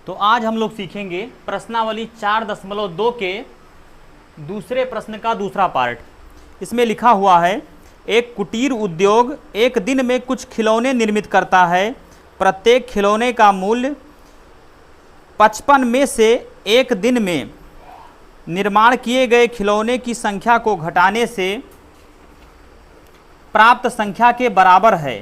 तो आज हम लोग सीखेंगे प्रश्नावली 4.2 के दूसरे प्रश्न का दूसरा पार्ट। इसमें लिखा हुआ है, एक कुटीर उद्योग एक दिन में कुछ खिलौने निर्मित करता है। प्रत्येक खिलौने का मूल्य 55 में से एक दिन में निर्माण किए गए खिलौने की संख्या को घटाने से प्राप्त संख्या के बराबर है।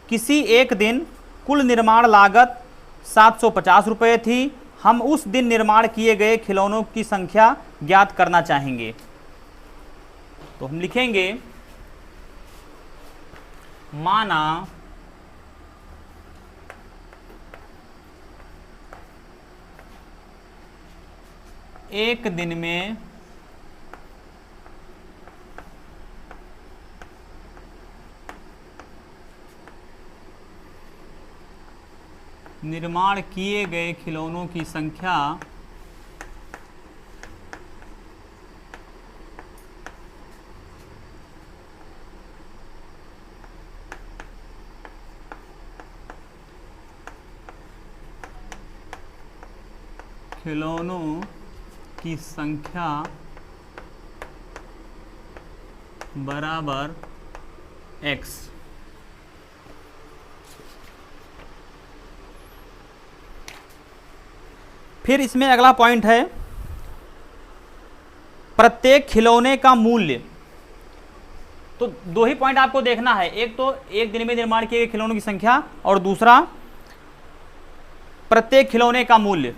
किसी एक दिन कुल निर्माण लागत 750 रुपये थी। हम उस दिन निर्माण किए गए खिलौनों की संख्या ज्ञात करना चाहेंगे। तो हम लिखेंगे, माना एक दिन में निर्माण किए गए खिलौनों की संख्या बराबर x। फिर इसमें अगला पॉइंट है, प्रत्येक खिलौने का मूल्य। तो दो ही पॉइंट आपको देखना है, एक तो एक दिन में निर्माण किए गए खिलौनों की संख्या और दूसरा प्रत्येक खिलौने का मूल्य।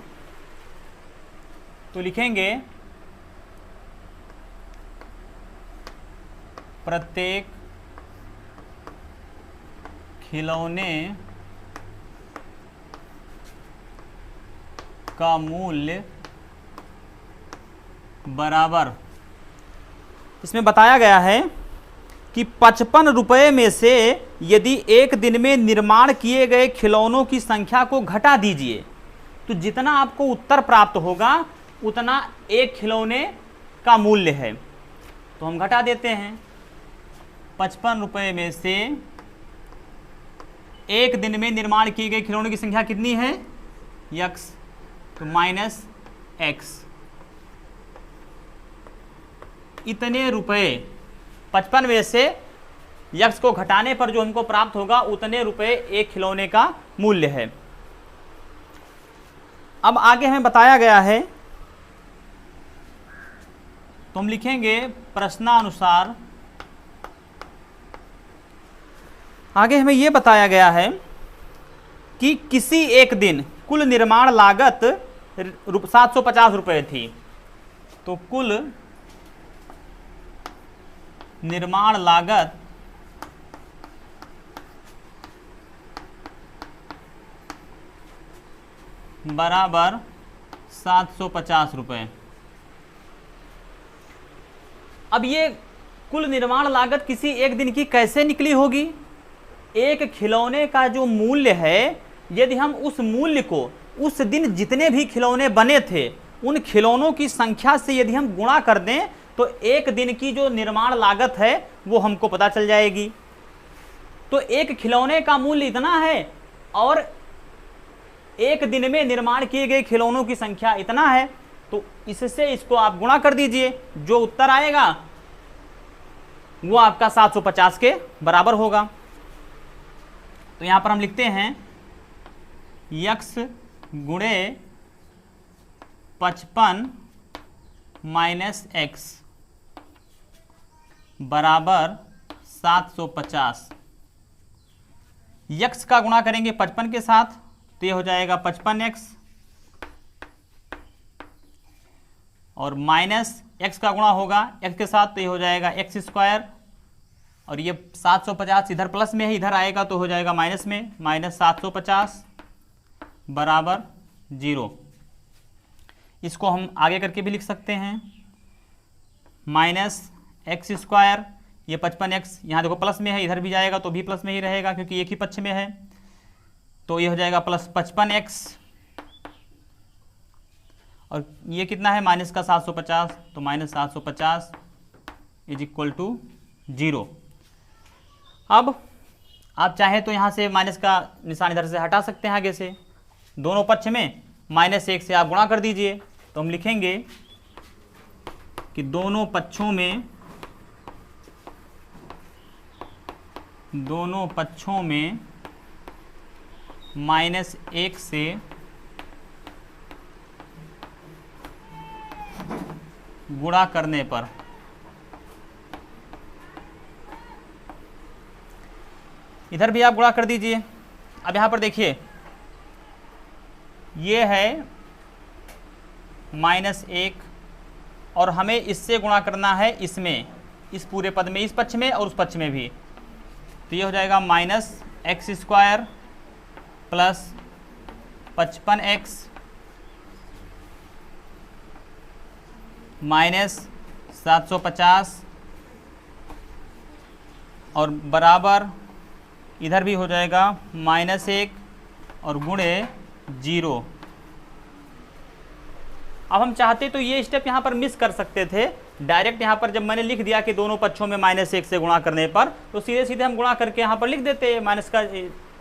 तो लिखेंगे, प्रत्येक खिलौने का मूल्य बराबर, इसमें बताया गया है कि 55 रुपये में से यदि एक दिन में निर्माण किए गए खिलौनों की संख्या को घटा दीजिए तो जितना आपको उत्तर प्राप्त होगा उतना एक खिलौने का मूल्य है। तो हम घटा देते हैं, 55 रुपये में से एक दिन में निर्माण किए गए खिलौनों की संख्या कितनी है, x, तो -x। इतने रुपए 55 में से x को घटाने पर जो हमको प्राप्त होगा उतने रुपए एक खिलौने का मूल्य है। अब आगे हमें बताया गया है, तो हम लिखेंगे प्रश्नानुसार। आगे हमें यह बताया गया है कि किसी एक दिन कुल निर्माण लागत 750 रुपये थी। तो कुल निर्माण लागत बराबर 750 रुपये। अब ये कुल निर्माण लागत किसी एक दिन की कैसे निकली होगी? एक खिलौने का जो मूल्य है, यदि हम उस मूल्य को उस दिन जितने भी खिलौने बने थे उन खिलौनों की संख्या से यदि हम गुणा कर दें तो एक दिन की जो निर्माण लागत है वो हमको पता चल जाएगी। तो एक खिलौने का मूल्य इतना है और एक दिन में निर्माण किए गए खिलौनों की संख्या इतना है, तो इससे इसको आप गुणा कर दीजिए, जो उत्तर आएगा वो आपका 750 के बराबर होगा। तो यहां पर हम लिखते हैं x गुणे 55 - x बराबर 750। x का गुणा करेंगे 55 के साथ तो ये हो जाएगा 55x, और माइनस x का गुणा होगा x के साथ तो ये हो जाएगा x², और ये 750 इधर प्लस में है, इधर आएगा तो हो जाएगा माइनस में, -750 बराबर 0। इसको हम आगे करके भी लिख सकते हैं, -x², ये 55x यहाँ देखो प्लस में है, इधर भी जाएगा तो भी प्लस में ही रहेगा क्योंकि एक ही पक्ष में है, तो ये हो जाएगा +55x, और ये कितना है माइनस का 750, तो -750 = 0। अब आप चाहे तो यहाँ से माइनस का निशान इधर से हटा सकते हैं आगे से, दोनों पक्ष में -1 से आप गुणा कर दीजिए, तो हम लिखेंगे कि दोनों पक्षों में -1 से गुणा करने पर इधर भी आप गुणा कर दीजिए। अब यहाँ पर देखिए, ये है -1 और हमें इससे गुणा करना है इसमें, इस पूरे पद में, इस पक्ष में और उस पक्ष में भी। तो ये हो जाएगा -x² प्लस 55x माइनस 750 और बराबर इधर भी हो जाएगा -1 और गुणे 0। अब हम चाहते तो ये स्टेप यहाँ पर मिस कर सकते थे, डायरेक्ट यहाँ पर जब मैंने लिख दिया कि दोनों पक्षों में -1 से गुणा करने पर, तो सीधे सीधे हम गुणा करके यहाँ पर लिख देते माइनस का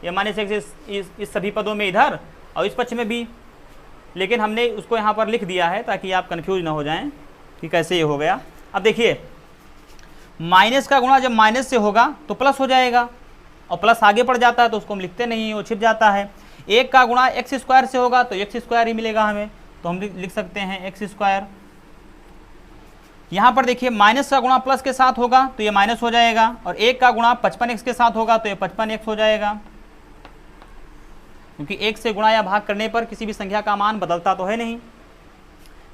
या -1 इस सभी पदों में इधर और इस पक्ष में भी। लेकिन हमने उसको यहाँ पर लिख दिया है ताकि आप कन्फ्यूज ना हो जाएं कि कैसे ये हो गया। अब देखिए, माइनस का गुणा जब माइनस से होगा तो प्लस हो जाएगा, और प्लस आगे बढ़ जाता है तो उसको हम लिखते नहीं, वो छिप जाता है। 1 का गुणा x² से होगा तो x² ही मिलेगा हमें, तो हम लिख सकते हैं x²। यहाँ पर देखिए, माइनस का गुणा प्लस के साथ होगा तो ये माइनस हो जाएगा, और 1 का गुणा 55x के साथ होगा तो ये 55x हो जाएगा, क्योंकि 1 से गुणा या भाग करने पर किसी भी संख्या का मान बदलता तो है नहीं।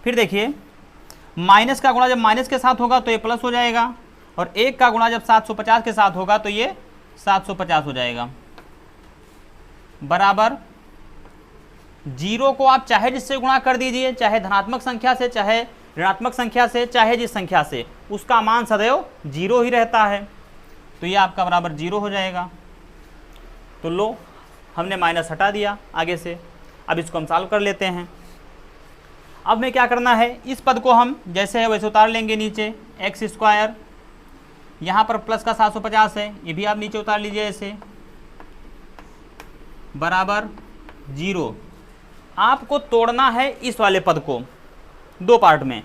फिर देखिए, माइनस का गुणा जब माइनस के साथ होगा तो ये प्लस हो जाएगा, और 1 का गुणा जब 750 के साथ होगा तो ये 750 हो जाएगा, बराबर 0 को आप चाहे जिससे गुणा कर दीजिए, चाहे धनात्मक संख्या से, चाहे ऋणात्मक संख्या से, चाहे जिस संख्या से, उसका मान सदैव 0 ही रहता है। तो ये आपका बराबर 0 हो जाएगा। तो लो, हमने माइनस हटा दिया आगे से। अब इसको हम सॉल्व कर लेते हैं। अब हमें क्या करना है, इस पद को हम जैसे है वैसे उतार लेंगे नीचे, x², यहाँ पर प्लस का 750 है, ये भी आप नीचे उतार लीजिए ऐसे, बराबर 0। आपको तोड़ना है इस वाले पद को 2 पार्ट में,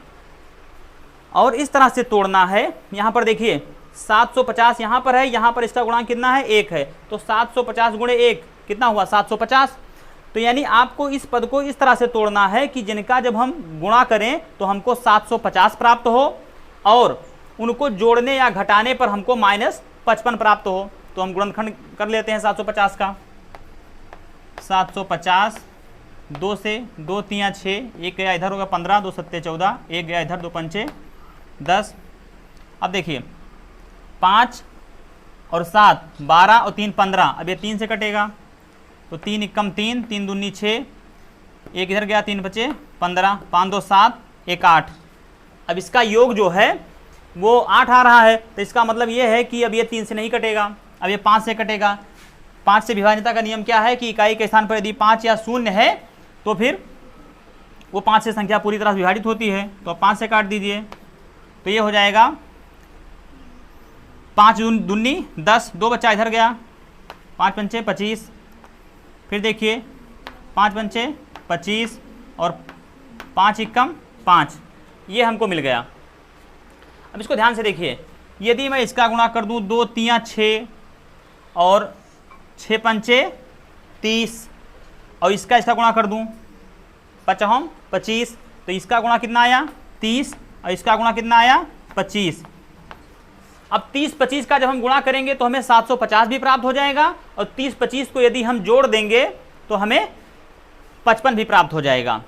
और इस तरह से तोड़ना है। यहाँ पर देखिए, 750 यहाँ पर है, यहाँ पर इसका गुणांक कितना है, 1 है, तो 750 गुणे 1 कितना हुआ, 750। तो यानी आपको इस पद को इस तरह से तोड़ना है कि जिनका जब हम गुणा करें तो हमको 750 प्राप्त हो, और उनको जोड़ने या घटाने पर हमको -55 प्राप्त हो। तो हम गुणनखंड कर लेते हैं 750 का। 750, 2 से 2 3 6, 1 गया इधर होगा 15, 2 7 14, 1 गया इधर, 2 5 10। अब देखिए, 5 और 7 12 और 3 15, अब ये 3 से कटेगा तो 3 एकम 3, 3 दूनी 6, 1 इधर गया, 3 बचे 15, 5 2 7, 1 8। अब इसका योग जो है वो 8 आ रहा है, तो इसका मतलब ये है कि अब ये 3 से नहीं कटेगा, अब ये 5 से कटेगा। 5 से विभाज्यता का नियम क्या है कि इकाई के स्थान पर यदि 5 या 0 है तो फिर वो 5 से संख्या पूरी तरह से विभाजित होती है। तो अब 5 से काट दीजिए, तो ये हो जाएगा 5 दूनी 10, 2 बच्चा इधर गया, 5 पंचे 25। फिर देखिए, 5 पंचे 25 और 5 एकम 5, ये हमको मिल गया। अब इसको ध्यान से देखिए, यदि मैं इसका गुणा कर दूं 2 3 6 और 6 पंचे 30, और इसका गुणा कर दूं 5 25, तो इसका गुणा कितना आया 30 और इसका गुणा कितना आया 25। अब 30 25 का जब हम गुणा करेंगे तो हमें 750 भी प्राप्त हो जाएगा, और 30 25 को यदि हम जोड़ देंगे तो हमें 55 भी प्राप्त हो जाएगा।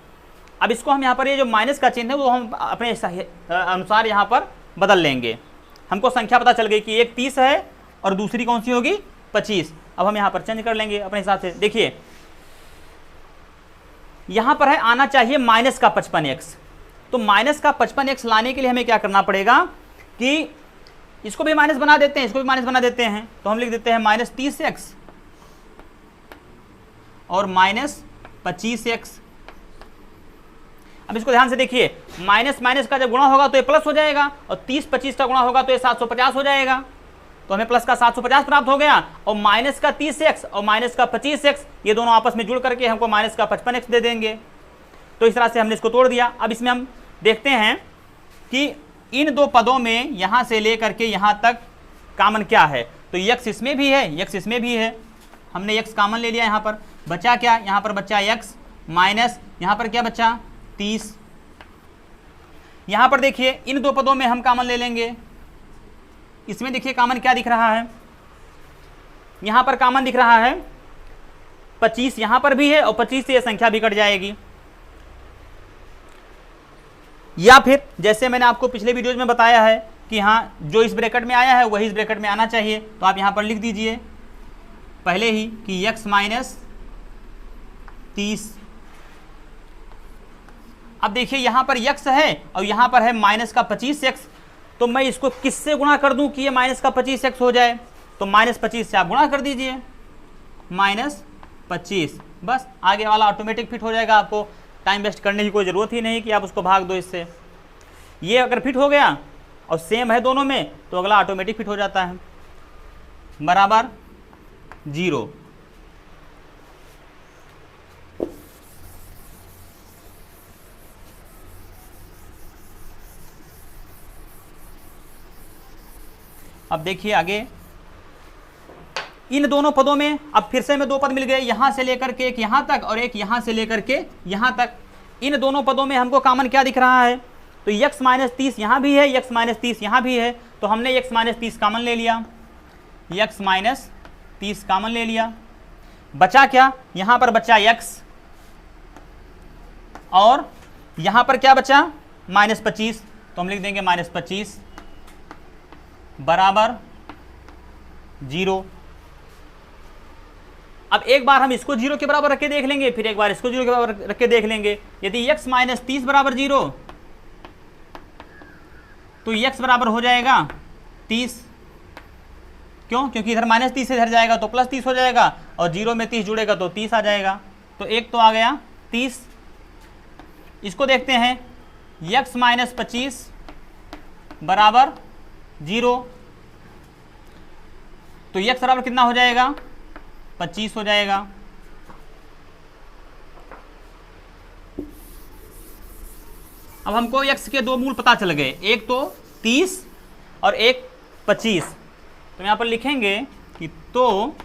अब इसको हम यहाँ पर ये जो माइनस का चिन्ह है वो हम अपने अनुसार यहाँ पर बदल लेंगे। हमको संख्या पता चल गई कि एक 30 है और दूसरी कौन सी होगी 25। अब हम यहाँ पर चेंज कर लेंगे अपने हिसाब से। देखिए, यहाँ पर है आना चाहिए माइनस का 55x, तो माइनस का 55x लाने के लिए हमें क्या करना पड़ेगा कि इसको भी माइनस बना देते हैं, इसको भी माइनस बना देते हैं। तो हम लिख देते हैं -30x और -25x। अब इसको ध्यान से देखिए, माइनस माइनस का जब गुणा होगा तो ये प्लस हो जाएगा, और 30 25 का गुणा होगा तो ये 750 हो जाएगा। तो हमें प्लस का 750 प्राप्त हो गया, और माइनस का 30x और माइनस का 25x, ये दोनों आपस में जुड़ करके हमको माइनस का 55x दे देंगे। तो इस तरह से हमने इसको तोड़ दिया। अब इसमें हम देखते हैं कि इन दो पदों में यहां से लेकर के यहां तक कॉमन क्या है। तो x इसमें भी है, x इसमें भी है, हमने x कॉमन ले लिया। यहाँ पर बचा क्या, यहाँ पर बचा x माइनस यहाँ पर क्या बचा 30। यहाँ पर देखिए इन दो पदों में हम कॉमन ले लेंगे। इसमें देखिए कॉमन क्या दिख रहा है, यहाँ पर कॉमन दिख रहा है 25, यहाँ पर भी है और 25 से यह संख्या भी कट जाएगी। या फिर जैसे मैंने आपको पिछले वीडियोज में बताया है कि हाँ जो इस ब्रैकेट में आया है वही इस ब्रैकेट में आना चाहिए। तो आप यहाँ पर लिख दीजिए पहले ही कि x माइनस 30। अब देखिए यहाँ पर x है और यहाँ पर है माइनस का 25x, तो मैं इसको किससे गुणा कर दूं कि ये माइनस का 25x हो जाए। तो माइनस 25 से आप गुणा कर दीजिए, माइनस 25, बस आगे वाला ऑटोमेटिक फिट हो जाएगा। आपको टाइम वेस्ट करने की कोई ज़रूरत ही नहीं कि आप उसको भाग दो इससे। ये अगर फिट हो गया और सेम है दोनों में तो अगला ऑटोमेटिक फिट हो जाता है, बराबर 0। अब देखिए आगे इन दोनों पदों में अब फिर से हमें दो पद मिल गए, यहां से लेकर के एक यहां तक और एक यहां से लेकर के यहां तक। इन दोनों पदों में हमको कॉमन क्या दिख रहा है, तो x माइनस 30 यहाँ भी है, x माइनस 30 यहाँ भी है, तो हमने x माइनस 30 कॉमन ले लिया, x माइनस 30 कॉमन ले लिया। बचा क्या, यहाँ पर बचा x और यहाँ पर क्या बचा माइनस 25, तो हम लिख देंगे माइनस 25 बराबर 0। अब एक बार हम इसको 0 के बराबर रख के देख लेंगे, फिर एक बार इसको 0 के बराबर रख के देख लेंगे। यदि x माइनस 30 बराबर 0 तो x बराबर हो जाएगा 30। क्यों, क्योंकि इधर माइनस 30 से इधर जाएगा तो प्लस 30 हो जाएगा और 0 में 30 जुड़ेगा तो 30 आ जाएगा। तो एक तो आ गया 30। इसको देखते हैं, x माइनस 25 बराबर 0, तो x बराबर कितना हो जाएगा 25 हो जाएगा। अब हमको x के दो मूल पता चल गए, एक तो 30 और एक 25। तो यहां पर लिखेंगे कि तो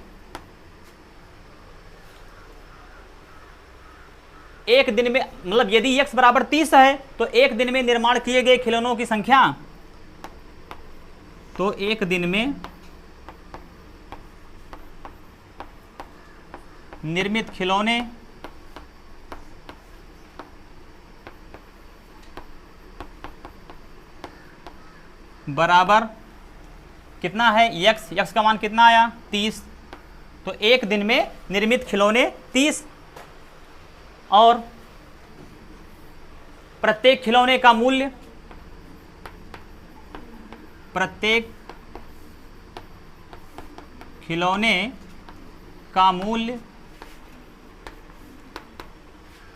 एक दिन में, मतलब यदि x बराबर 30 है तो एक दिन में निर्माण किए गए खिलौनों की संख्या, तो एक दिन में निर्मित खिलौने बराबर कितना है x का मान कितना आया 30। तो एक दिन में निर्मित खिलौने 30 और प्रत्येक खिलौने का मूल्य, प्रत्येक खिलौने का मूल्य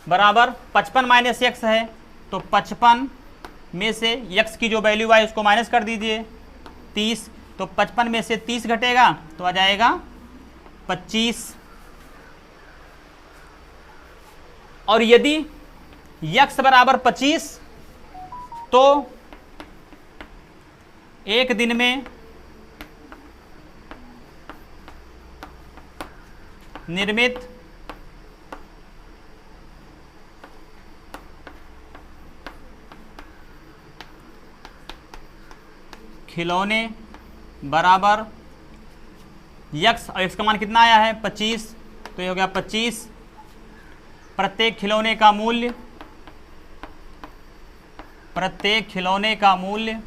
बराबर 55 माइनस x है, तो 55 में से x की जो वैल्यू आई उसको माइनस कर दीजिए 30, तो 55 में से 30 घटेगा तो आ जाएगा 25। और यदि x बराबर 25 तो एक दिन में निर्मित खिलौने बराबर x, और x का मान कितना आया है 25, तो ये हो गया 25। प्रत्येक खिलौने का मूल्य, प्रत्येक खिलौने का मूल्य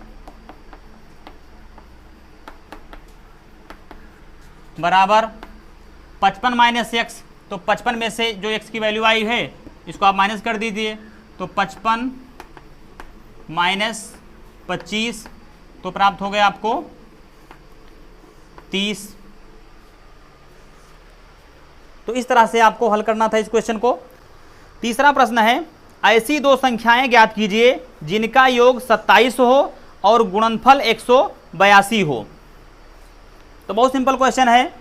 बराबर 55 माइनस x, तो 55 में से जो x की वैल्यू आई है इसको आप माइनस कर दीजिए, तो 55 माइनस 25 तो प्राप्त हो गया आपको 30। तो इस तरह से आपको हल करना था इस क्वेश्चन को। तीसरा प्रश्न है, ऐसी दो संख्याएं ज्ञात कीजिए जिनका योग 27 हो और गुणनफल 182 हो। तो बहुत सिंपल क्वेश्चन है।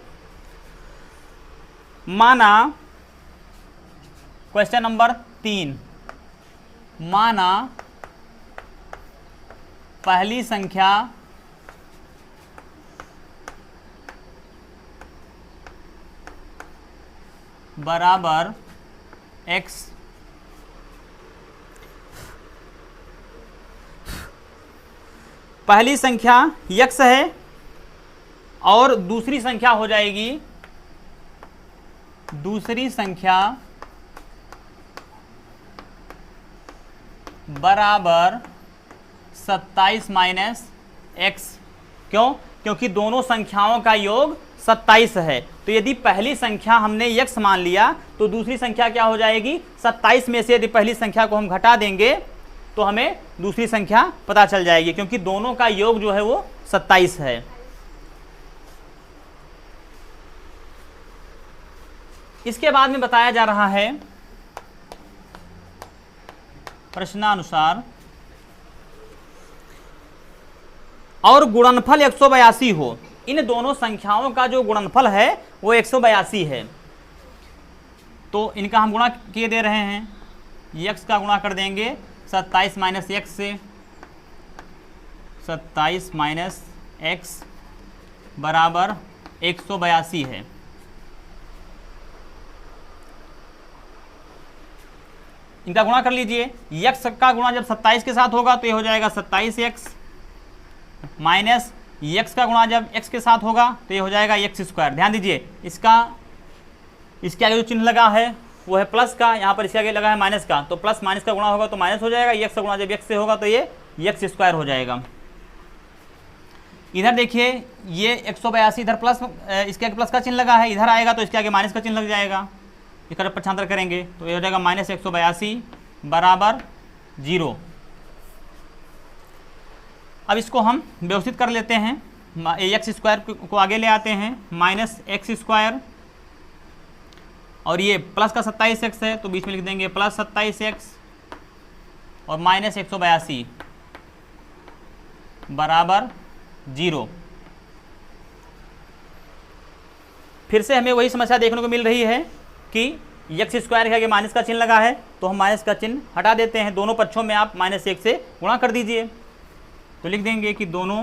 माना क्वेश्चन नंबर 3, माना पहली संख्या बराबर x, पहली संख्या x है और दूसरी संख्या हो जाएगी, दूसरी संख्या बराबर 27 माइनस x। क्यों? क्योंकि दोनों संख्याओं का योग 27 है। तो यदि पहली संख्या हमने x मान लिया तो दूसरी संख्या क्या हो जाएगी? 27 में से यदि पहली संख्या को हम घटा देंगे तो हमें दूसरी संख्या पता चल जाएगी, क्योंकि दोनों का योग जो है वो 27 है। इसके बाद में बताया जा रहा है प्रश्नानुसार और गुणनफल 182 हो। इन दोनों संख्याओं का जो गुणनफल है वो 182 है। तो इनका हम गुणा किए दे रहे हैं, x का गुणा कर देंगे 27 माइनस x से, 27 माइनस x बराबर 182 है। इनका गुणा कर लीजिए। x का गुणा जब 27 के साथ होगा तो ये हो जाएगा 27x माइनस x का गुणा जब x के साथ होगा तो ये हो जाएगा x स्क्वायर। ध्यान दीजिए, इसके आगे जो चिन्ह लगा है वो है प्लस का, यहाँ पर इसके आगे लगा है माइनस का, तो प्लस माइनस का गुणा होगा तो माइनस हो जाएगा, x का गुणा जब x से होगा तो ये x स्क्वायर हो जाएगा। इधर देखिए ये 182 इधर प्लस, इसके आगे प्लस का चिन्ह लगा है, इधर आएगा तो इसके आगे माइनस का चिन्ह लग जाएगा। इसका जब पक्षांतर करेंगे तो ये हो जाएगा माइनस 182 बराबर 0। अब इसको हम व्यवस्थित कर लेते हैं, एक्स स्क्वायर को आगे ले आते हैं, माइनस एक्स स्क्वायर और ये प्लस का 27x है तो बीच में लिख देंगे प्लस 27x और माइनस 182 बराबर 0। फिर से हमें वही समस्या देखने को मिल रही है कि एक्स स्क्वायर के आगे माइनस का चिन्ह लगा है तो हम माइनस का चिन्ह हटा देते हैं। दोनों पक्षों में आप -1 से गुणा कर दीजिए, तो लिख देंगे कि दोनों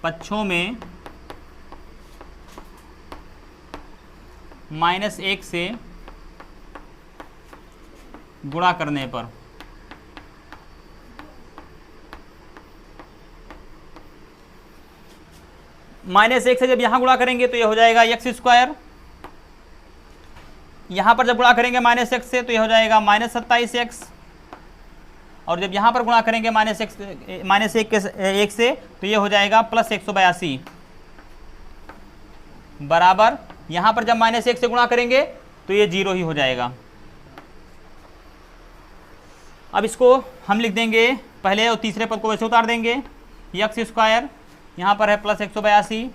पक्षों में -1 से गुणा करने पर -1 से जब यहाँ गुणा करेंगे तो ये हो जाएगा एक्स स्क्वायर, यहाँ पर जब गुणा करेंगे -1 से तो ये हो जाएगा -27x और जब यहाँ पर गुणा करेंगे -1 से तो ये हो जाएगा प्लस 182 बराबर, यहाँ पर जब -1 से गुणा करेंगे तो ये 0 ही हो जाएगा। अब इसको हम लिख देंगे, पहले और तीसरे पद को वैसे उतार देंगे, एक्स स्क्वायर यहाँ पर है प्लस 182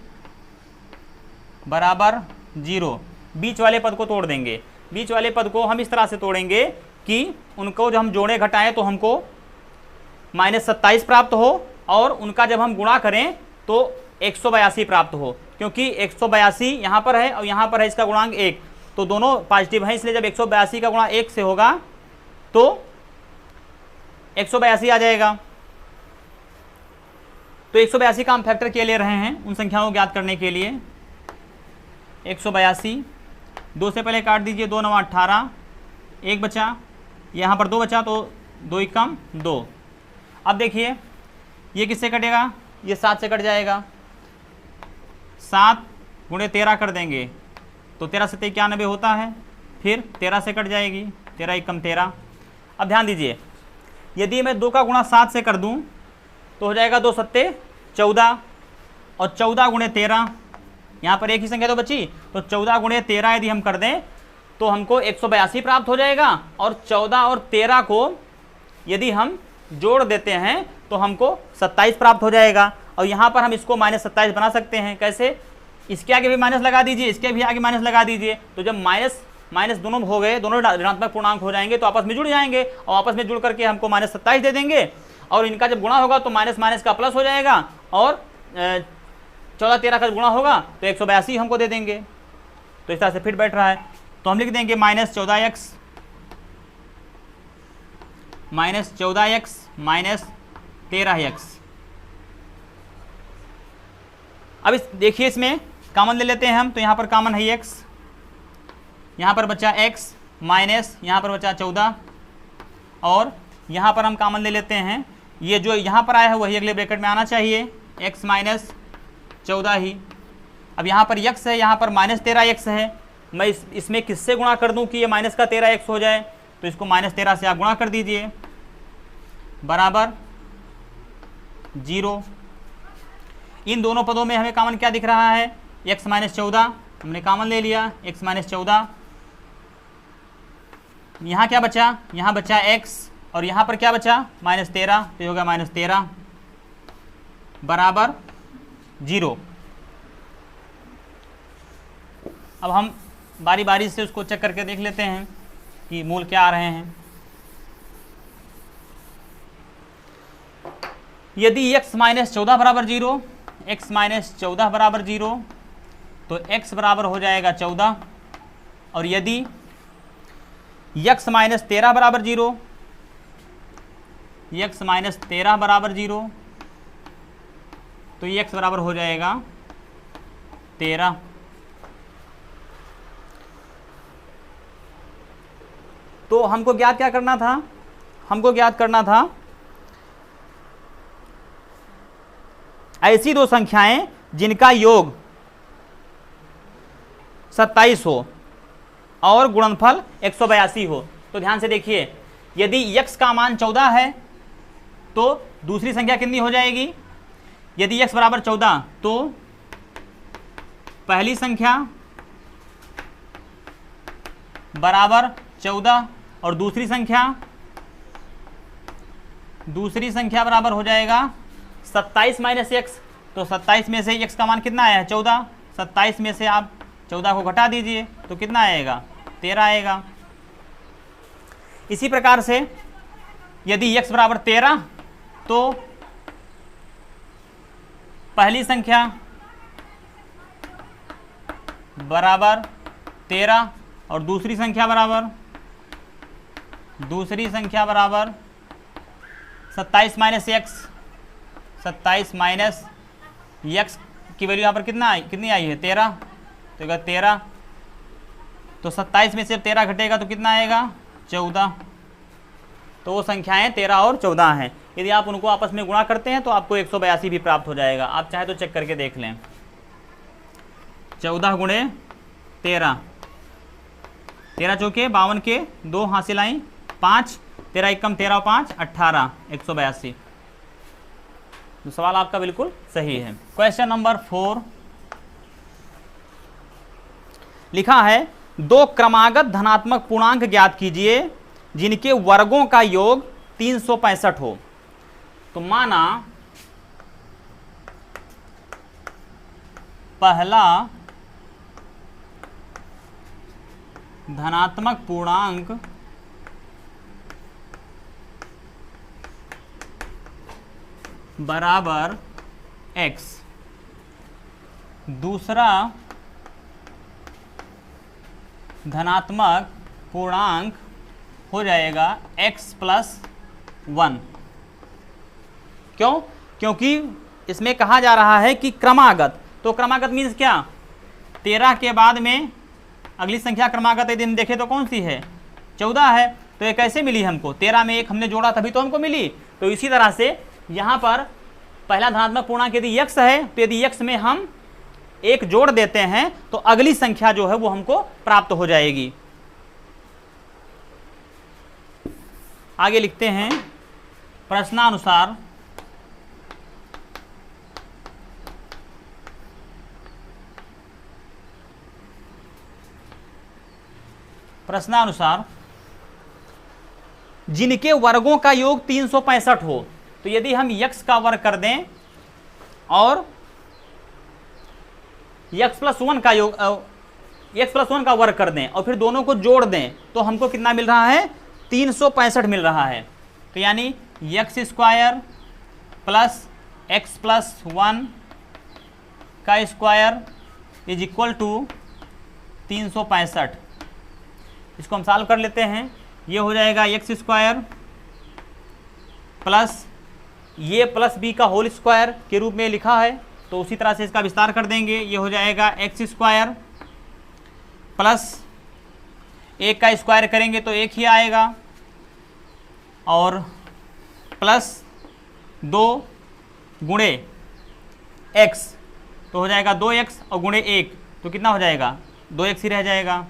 बराबर 0। बीच वाले पद को तोड़ देंगे। बीच वाले पद को हम इस तरह से तोड़ेंगे कि उनको जब हम जोड़े घटाएं तो हमको -27 प्राप्त हो और उनका जब हम गुणा करें तो 182 प्राप्त हो, क्योंकि 182 यहाँ पर है और यहाँ पर है इसका गुणांक 1, तो दोनों पॉजिटिव हैं, इसलिए जब 182 का गुणा 1 से होगा तो 182 आ जाएगा। तो 182 का हम फैक्टर के ले रहे हैं उन संख्याओं को ज्ञात करने के लिए। 182 2 से पहले काट दीजिए, 2 9 18, 1 बचा, यहाँ पर 2 बचा तो 2 कम 2। अब देखिए ये किससे कटेगा, ये 7 से कट जाएगा, 7 गुणे 13 कर देंगे तो 13 से 91 होता है, फिर 13 से कट जाएगी, 13 कम 13। अब ध्यान दीजिए, यदि मैं 2 का गुणा 7 से कर दूं तो हो जाएगा 2 सत्ते 14 और 14 गुणे 13, यहाँ पर एक ही संख्या तो बची, तो 14 गुणे 13 यदि हम कर दें तो हमको 182 प्राप्त हो जाएगा और 14 और 13 को यदि हम जोड़ देते हैं तो हमको 27 प्राप्त हो जाएगा। और यहाँ पर हम इसको -27 बना सकते हैं। कैसे? इसके आगे भी माइनस लगा दीजिए, इसके भी आगे माइनस लगा दीजिए, तो जब माइनस माइनस दोनों हो गए, दोनों ऋणात्मक पूर्णांक हो जाएंगे तो आपस में जुड़ जाएंगे और आपस में जुड़ करके हमको -27 दे देंगे और इनका जब गुणा होगा तो माइनस माइनस का प्लस हो जाएगा और 14 13 का गुणा होगा तो 182 हमको दे देंगे। तो इस तरह से फिट बैठ रहा है। तो हम लिख देंगे -14x minus 14x minus 13x। अब इस देखिए इसमें कॉमन ले लेते हैं हम, तो यहाँ पर कॉमन है x, यहाँ पर बचा x माइनस यहाँ पर बचा 14, और यहाँ पर हम कॉमन ले लेते हैं, ये जो यहाँ पर आया है वही अगले ब्रैकेट में आना चाहिए, x माइनस 14 ही। अब यहाँ पर x है, यहाँ पर माइनस 13x है, मैं इसमें किससे गुणा कर दूँ कि ये माइनस का 13x हो जाए, तो इसको माइनस 13 से आप गुणा कर दीजिए, बराबर 0। इन दोनों पदों में हमें कॉमन क्या दिख रहा है, x माइनस 14 हमने कॉमन ले लिया, x माइनस 14। यहाँ क्या बचा, यहाँ बचा x, और यहाँ पर क्या बचा माइनस 13, तो होगा माइनस 13 बराबर 0। अब हम बारी बारी से उसको चेक करके देख लेते हैं कि मूल क्या आ रहे हैं। यदि x माइनस 14 बराबर 0, x माइनस 14 बराबर 0, तो x बराबर हो जाएगा 14, और यदि x माइनस 13 बराबर 0, x माइनस 13 बराबर 0, तो ये x बराबर हो जाएगा 13। तो हमको ज्ञात क्या करना था, हमको ज्ञात करना था ऐसी दो संख्याएं जिनका योग 27 हो और गुणनफल 182 हो। तो ध्यान से देखिए, यदि x का मान 14 है तो दूसरी संख्या कितनी हो जाएगी, यदि x बराबर 14 तो पहली संख्या बराबर 14 और दूसरी संख्या बराबर हो जाएगा 27 माइनस x। तो 27 में से x का मान कितना आया है 14, 27 में से आप 14 को घटा दीजिए तो कितना आएगा 13 आएगा। इसी प्रकार से यदि x बराबर 13 तो पहली संख्या बराबर 13 और दूसरी संख्या बराबर 27 माइनस x, 27 माइनस x की वैल्यू यहाँ पर कितनी आई है 13, तो 13, तो 27 में से 13 घटेगा तो कितना आएगा 14। तो वो संख्याएं 13 और 14 हैं। यदि आप उनको आपस में गुणा करते हैं तो आपको 182 भी प्राप्त हो जाएगा। आप चाहे तो चेक करके देख लें, 14 गुणे 13, 13 चौके 52 के 2 हासिल आई 5, 13 एकम 13 और 5 18, 182। तो सवाल आपका बिल्कुल सही है। क्वेश्चन नंबर 4 लिखा है, दो क्रमागत धनात्मक पूर्णांक ज्ञात कीजिए जिनके वर्गों का योग 365 हो। तो माना पहला धनात्मक पूर्णांक बराबर x, दूसरा धनात्मक पूर्णांक हो जाएगा x प्लस 1। क्यों? क्योंकि इसमें कहा जा रहा है कि क्रमागत, तो क्रमागत मीन्स क्या, 13 के बाद में अगली संख्या क्रमागत यदि हम देखें तो कौन सी है 14 है। तो ये कैसे मिली हमको, 13 में एक हमने जोड़ा तभी तो हमको मिली। तो इसी तरह से यहाँ पर पहला धनात्मक पूर्णांक यदि x है तो यदि x में हम एक जोड़ देते हैं तो अगली संख्या जो है वो हमको प्राप्त हो जाएगी। आगे लिखते हैं, प्रश्नानुसार जिनके वर्गों का योग 365 हो, तो यदि हम x का वर्ग कर दें और x प्लस 1 का योग x प्लस 1 का वर्ग कर दें और फिर दोनों को जोड़ दें तो हमको कितना मिल रहा है 365 मिल रहा है। तो यानी x square plus x plus 1 का स्क्वायर इज इक्वल टू 365। इसको हम सॉल्व कर लेते हैं, ये हो जाएगा x स्क्वायर प्लस ये प्लस बी का होल स्क्वायर के रूप में लिखा है, तो उसी तरह से इसका विस्तार कर देंगे। ये हो जाएगा एक्स स्क्वायर प्लस एक का स्क्वायर करेंगे तो एक ही आएगा, और प्लस 2 गुणे एक्स तो हो जाएगा 2x, और गुणे 1 तो कितना हो जाएगा 2x ही रह जाएगा।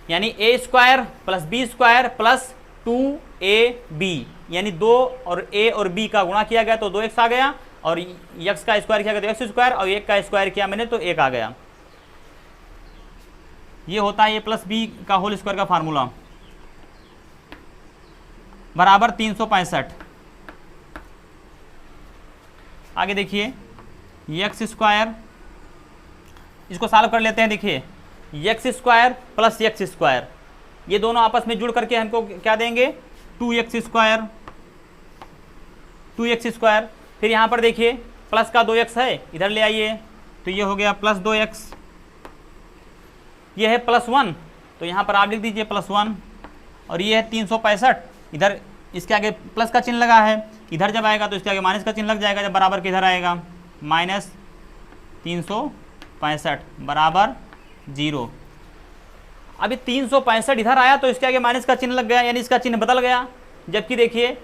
यानी a square plus B square plus 2ab, यानी 2 और a और b का गुणा किया गया तो 2x आ गया, और x का स्क्वायर किया गया तो x स्क्वायर, और 1 का स्क्वायर किया मैंने तो 1 आ गया। ये होता है a प्लस बी का होल स्क्वायर का फार्मूला, बराबर 365। आगे देखिए एक्स स्क्वायर, इसको सॉल्व कर लेते हैं। देखिए x square plus x square, ये दोनों आपस में जुड़ करके हमको क्या देंगे 2x स्क्वायर, 2x स्क्वायर। फिर यहाँ पर देखिए प्लस का 2x है, इधर ले आइए तो ये हो गया प्लस 2x, ये है प्लस 1 तो यहाँ पर आप लिख दीजिए प्लस 1, और ये है 365, इधर इसके आगे प्लस का चिन्ह लगा है, इधर जब आएगा तो इसके आगे माइनस का चिन्ह लग जाएगा, जब बराबर के इधर आएगा माइनस 365 बराबर 0। अभी 365 इधर आया तो इसके आगे माइनस का चिन्ह लग गया, यानी इसका चिन्ह बदल गया। जबकि देखिए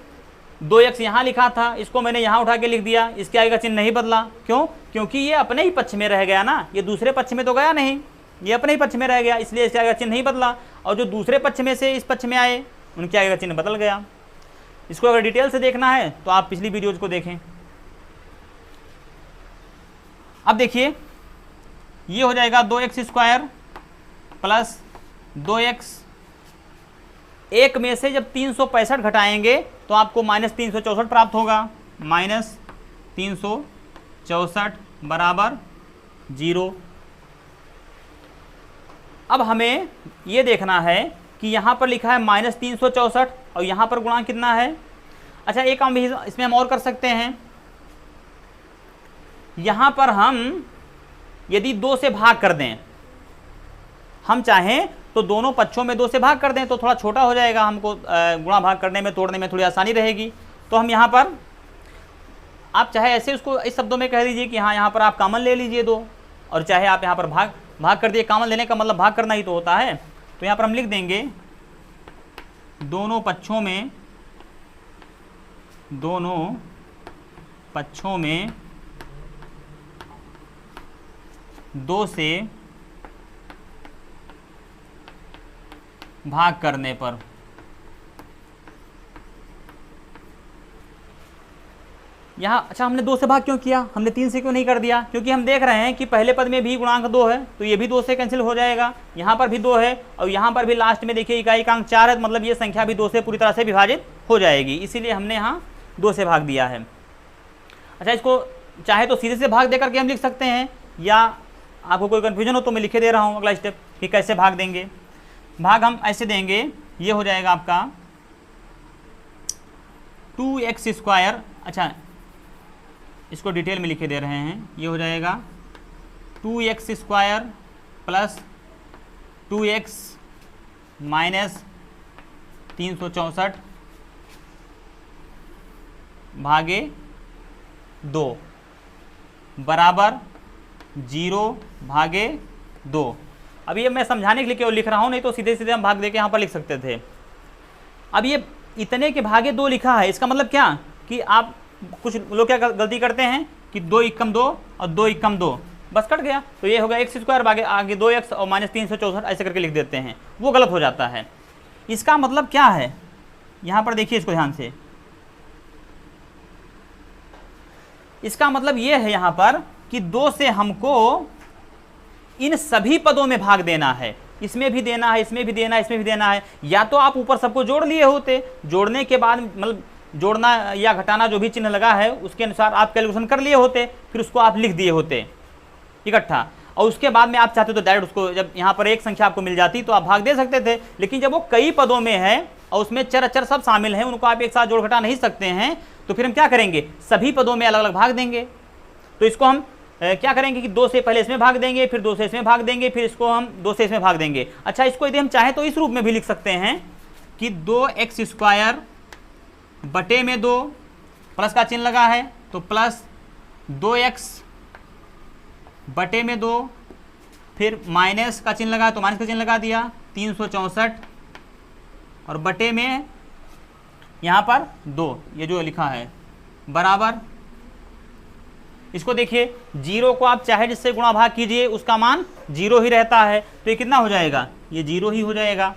2x यहाँ लिखा था, इसको मैंने यहाँ उठा के लिख दिया, इसके आगे का चिन्ह नहीं बदला। क्यों? क्योंकि ये अपने ही पक्ष में रह गया ना, ये दूसरे पक्ष में तो गया नहीं, ये अपने ही पक्ष में रह गया, इसलिए इसके आगे का चिन्ह नहीं बदला। और जो दूसरे पक्ष में से इस पक्ष में आए उनके आगे का चिन्ह बदल गया। इसको अगर डिटेल से देखना है तो आप पिछली वीडियोज को देखें। अब देखिए ये हो जाएगा 2x स्क्वायर प्लस 2x, एक में से जब 365 घटाएंगे तो आपको माइनस 364 प्राप्त होगा, माइनस 364 बराबर 0। अब हमें ये देखना है कि यहाँ पर लिखा है माइनस 364 और यहाँ पर गुणा कितना है। अच्छा एक काम भी इसमें हम और कर सकते हैं, यहाँ पर हम यदि 2 से भाग कर दें, हम चाहें तो दोनों पक्षों में 2 से भाग कर दें तो थोड़ा छोटा हो जाएगा, हमको गुणा भाग करने में तोड़ने में थोड़ी आसानी रहेगी। तो हम यहाँ पर आप चाहे ऐसे उसको इस शब्दों में कह दीजिए कि हाँ यहाँ पर आप कॉमन ले लीजिए 2, और चाहे आप यहाँ पर भाग कर दिए। कॉमन लेने का मतलब भाग करना ही तो होता है। तो यहाँ पर हम लिख देंगे दोनों पक्षों में 2 से भाग करने पर यहाँ, अच्छा हमने 2 से भाग क्यों किया, हमने 3 से क्यों नहीं कर दिया? क्योंकि हम देख रहे हैं कि पहले पद में भी गुणांक 2 है तो ये भी 2 से कैंसिल हो जाएगा, यहाँ पर भी 2 है और यहाँ पर भी लास्ट में देखिए इकाई का अंक 4 है, मतलब ये संख्या भी 2 से पूरी तरह से विभाजित हो जाएगी, इसीलिए हमने यहाँ 2 से भाग दिया है। अच्छा इसको चाहे तो सीधे से भाग दे करके हम लिख सकते हैं, या आपको कोई कन्फ्यूजन हो तो मैं लिखे दे रहा हूँ अगला स्टेप कि कैसे भाग देंगे। भाग हम ऐसे देंगे, ये हो जाएगा आपका 2x स्क्वायर, अच्छा इसको डिटेल में लिखे दे रहे हैं, ये हो जाएगा 2x square plus 2x minus 364 भागे 2 बराबर 0 भागे 2। अब ये मैं समझाने के लिए केवल लिख रहा हूँ, नहीं तो सीधे सीधे हम भाग दे के यहाँ पर लिख सकते थे। अब ये इतने के भागे 2 लिखा है, इसका मतलब क्या कि आप कुछ लोग क्या गलती करते हैं कि 2 एकम 2 और 2 एकम 2 बस कट गया, तो ये होगा x स्क्वायर भागे आगे 2x और माइनस 364 ऐसे करके लिख देते हैं, वो गलत हो जाता है। इसका मतलब क्या है, यहाँ पर देखिए इसको ध्यान से, इसका मतलब ये है यहाँ पर कि 2 से हमको इन सभी पदों में भाग देना है, इसमें भी देना है, इसमें भी देना है, इसमें भी देना है। या तो आप ऊपर सबको जोड़ लिए होते, जोड़ने के बाद मतलब जोड़ना या घटाना जो भी चिन्ह लगा है उसके अनुसार आप कैलकुलेशन कर लिए होते, फिर उसको आप लिख दिए होते इकट्ठा, और उसके बाद में आप चाहते तो डायरेक्ट उसको, जब यहाँ पर एक संख्या आपको मिल जाती तो आप भाग दे सकते थे। लेकिन जब वो कई पदों में है और उसमें चर अचर सब शामिल हैं, उनको आप एक साथ जोड़ घटा नहीं सकते हैं, तो फिर हम क्या करेंगे, सभी पदों में अलग अलग भाग देंगे। तो इसको हम क्या करेंगे कि 2 से पहले इसमें भाग देंगे, फिर 2 से इसमें भाग देंगे, फिर इसको हम 2 से इसमें भाग देंगे। अच्छा इसको यदि हम चाहें तो इस रूप में भी लिख सकते हैं कि 2x² बटे में 2, प्लस का चिन्ह लगा है तो प्लस 2x बटे में 2, फिर माइनस का चिन्ह लगा है तो माइनस का चिन्ह लगा दिया 364, और बटे में यहाँ पर 2, ये जो लिखा है, बराबर। इसको देखिए, 0 को आप चाहे जिससे गुणा भाग कीजिए उसका मान 0 ही रहता है, तो ये कितना हो जाएगा, ये 0 ही हो जाएगा।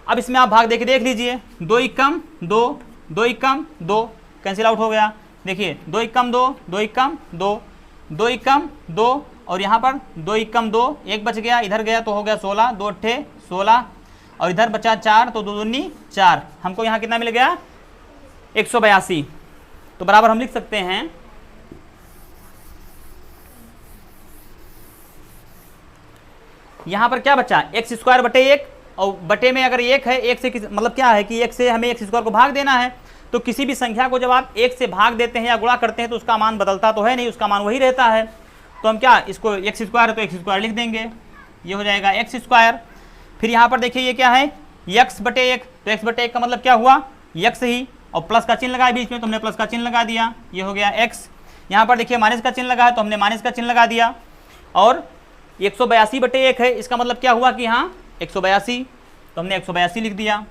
अब इसमें आप भाग देख लीजिए, 2 एकम 2, 2 एकम 2, कैंसिल आउट हो गया। देखिए 2 एकम 2, 2 एकम 2, 2 एकम 2, और यहाँ पर 2 एकम 2, एक बच गया, इधर गया तो हो गया 16, 2 अट्ठे 16, और इधर बचा 4, तो 2 दूनी 4, हमको यहाँ कितना मिल गया 182। तो बराबर हम लिख सकते हैं यहाँ पर क्या बचा, x² बटे 1, और बटे में अगर 1 है, 1 से मतलब क्या है कि 1 से हमें x² को भाग देना है। तो किसी भी संख्या को जब आप 1 से भाग देते हैं या गुणा करते हैं तो उसका मान बदलता तो है नहीं, उसका मान वही रहता है। तो हम क्या, इसको x² है तो x² लिख देंगे, ये हो जाएगा x²। फिर यहाँ पर देखिए ये क्या है, x बटे 1, तो x बटे 1 का मतलब क्या हुआ, x ही, और प्लस का चिन्ह लगाया बीच में तो हमने प्लस का चिन्ह लगा दिया, ये हो गया x। यहाँ पर देखिए माइनस का चिन्ह लगा है तो हमने माइनस का चिन्ह लगा दिया, और 182 बटे 1 है, इसका मतलब क्या हुआ कि हाँ 182, तो हमने 182 लिख दिया,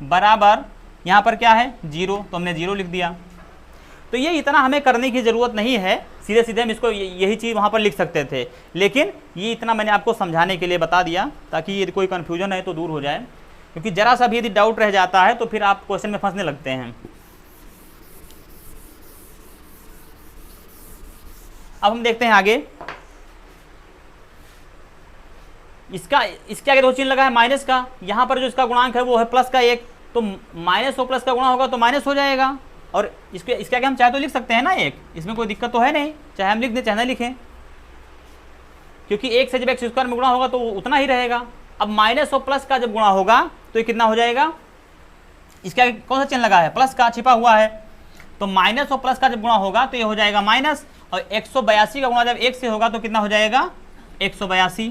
बराबर। यहाँ पर क्या है 0, तो हमने 0 लिख दिया। तो ये इतना हमें करने की ज़रूरत नहीं है, सीधे सीधे हम इसको यही चीज़ वहाँ पर लिख सकते थे, लेकिन ये इतना मैंने आपको समझाने के लिए बता दिया ताकि यदि कोई कन्फ्यूजन है तो दूर हो जाए, क्योंकि ज़रा सा भी यदि डाउट रह जाता है तो फिर आप क्वेश्चन में फंसने लगते हैं। अब हम देखते हैं आगे, इसके आगे दो चिन्ह लगा है माइनस का, यहाँ पर जो इसका गुणांक है वो है प्लस का 1, तो माइनस और प्लस का गुणा होगा तो माइनस हो जाएगा, और इसके आगे हम चाहे तो लिख सकते हैं ना 1, इसमें कोई दिक्कत तो है नहीं, चाहे हम लिख दें चाहे ना लिखें, क्योंकि 1 से जब x² में गुणा होगा तो उतना ही रहेगा। अब माइनस और प्लस का जब गुणा होगा तो ये कितना हो जाएगा, इसके आगे कौन सा चिन्ह लगा है, प्लस का छिपा हुआ है, तो माइनस और प्लस का जब गुणा होगा तो ये हो जाएगा माइनस, और 182 का गुणा जब 1 से होगा तो कितना हो जाएगा 182।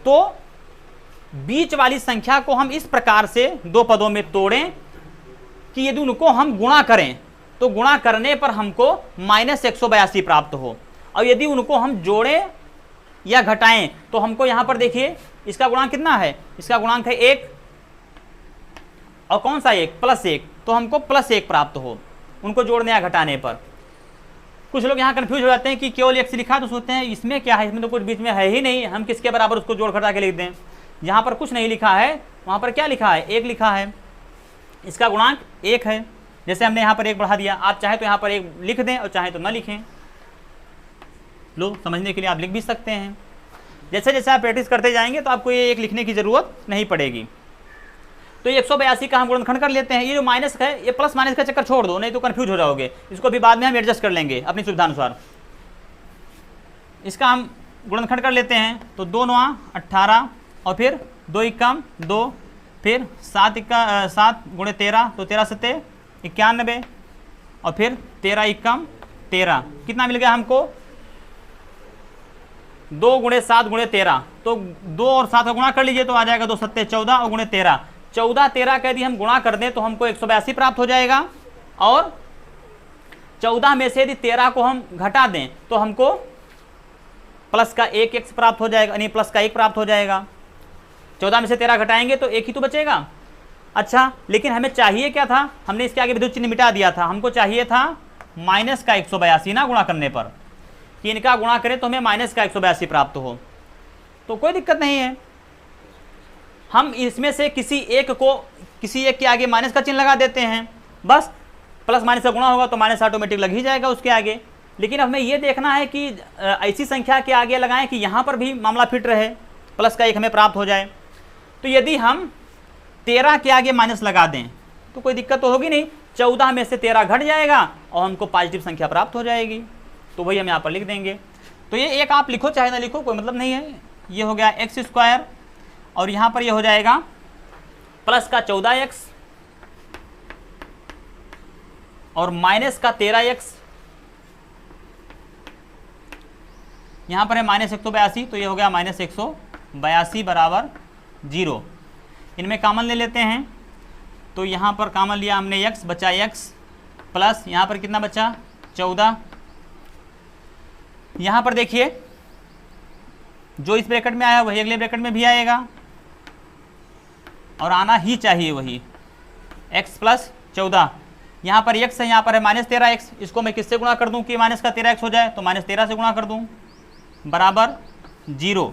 तो बीच वाली संख्या को हम इस प्रकार से दो पदों में तोड़ें कि यदि उनको हम गुणा करें तो गुणा करने पर हमको -182 प्राप्त हो, और यदि उनको हम जोड़ें या घटाएं तो हमको यहां पर देखिए इसका गुणांक कितना है, इसका गुणांक है 1, और कौन सा 1, +1, तो हमको +1 प्राप्त हो उनको जोड़ने या घटाने पर। कुछ लोग यहाँ कंफ्यूज हो जाते हैं कि केवल x लिखा तो सोचते हैं इसमें क्या है, इसमें तो कुछ बीच में है ही नहीं, हम किसके बराबर उसको जोड़ घटा के लिख दें। जहाँ पर कुछ नहीं लिखा है वहाँ पर क्या लिखा है, 1 लिखा है, इसका गुणांक 1 है, जैसे हमने यहाँ पर 1 बढ़ा दिया, आप चाहे तो यहाँ पर 1 लिख दें और चाहे तो न लिखें, लो समझने के लिए आप लिख भी सकते हैं। जैसे जैसे आप प्रैक्टिस करते जाएंगे तो आपको ये 1 लिखने की ज़रूरत नहीं पड़ेगी। तो ये 182 का हम गुणनखंड कर लेते हैं, ये जो माइनस है ये प्लस माइनस का चक्कर छोड़ दो, नहीं तो कंफ्यूज हो जाओगे, इसको भी बाद में हम एडजस्ट कर लेंगे अपनी सुविधानुसार। इसका हम गुणनखंड कर लेते हैं, तो 2 9 18, और फिर 2 एकम 2, फिर 7 × 13, तो 13 7 91, और फिर 13 एकम 13, कितना मिल गया हमको 2 × 7 × 13, तो 2 और 7 का गुणा कर लीजिए तो आ जाएगा 2 7 14, और × 13 14 13 का यदि हम गुणा कर दें तो हमको 182 प्राप्त हो जाएगा, और 14 में से यदि 13 को हम घटा दें तो हमको प्लस का 1 x प्राप्त हो जाएगा, यानी प्लस का 1 प्राप्त हो जाएगा। 14 में से 13 घटाएंगे तो 1 ही तो बचेगा। अच्छा, लेकिन हमें चाहिए क्या था, हमने इसके आगे विद्युत चिन्ह मिटा दिया था, हमको चाहिए था माइनस का 182 ना गुणा करने पर, कि इनका गुणा करें तो हमें माइनस का 182 प्राप्त हो, तो कोई दिक्कत नहीं है। हम इसमें से किसी एक के आगे माइनस का चिन्ह लगा देते हैं, बस प्लस माइनस का गुणा होगा तो माइनस ऑटोमेटिक लग ही जाएगा उसके आगे। लेकिन हमें ये देखना है कि ऐसी संख्या के आगे लगाएं कि यहाँ पर भी मामला फिट रहे, प्लस का 1 हमें प्राप्त हो जाए। तो यदि हम 13 के आगे माइनस लगा दें तो कोई दिक्कत तो होगी नहीं, 14 में से 13 घट जाएगा और हमको पॉजिटिव संख्या प्राप्त हो जाएगी, तो वही हम यहाँ पर लिख देंगे। तो ये एक आप लिखो चाहे ना लिखो कोई मतलब नहीं है। ये हो गया x², और यहाँ पर ये हो जाएगा प्लस का 14x और माइनस का 13x, यहाँ पर है -182, तो ये हो गया -182 बराबर 0। इनमें कॉमन ले लेते हैं, तो यहाँ पर कॉमन लिया हमने x, बचा x प्लस यहाँ पर कितना बचा 14। यहाँ पर देखिए जो इस ब्रैकेट में आया वही अगले ब्रैकेट में भी आएगा और आना ही चाहिए वही, x प्लस 14। यहाँ पर x है, यहाँ पर है -13x, इसको मैं किससे गुणा कर दूँ कि माइनस का 13x हो जाए, तो -13 से गुणा कर दूँ बराबर 0।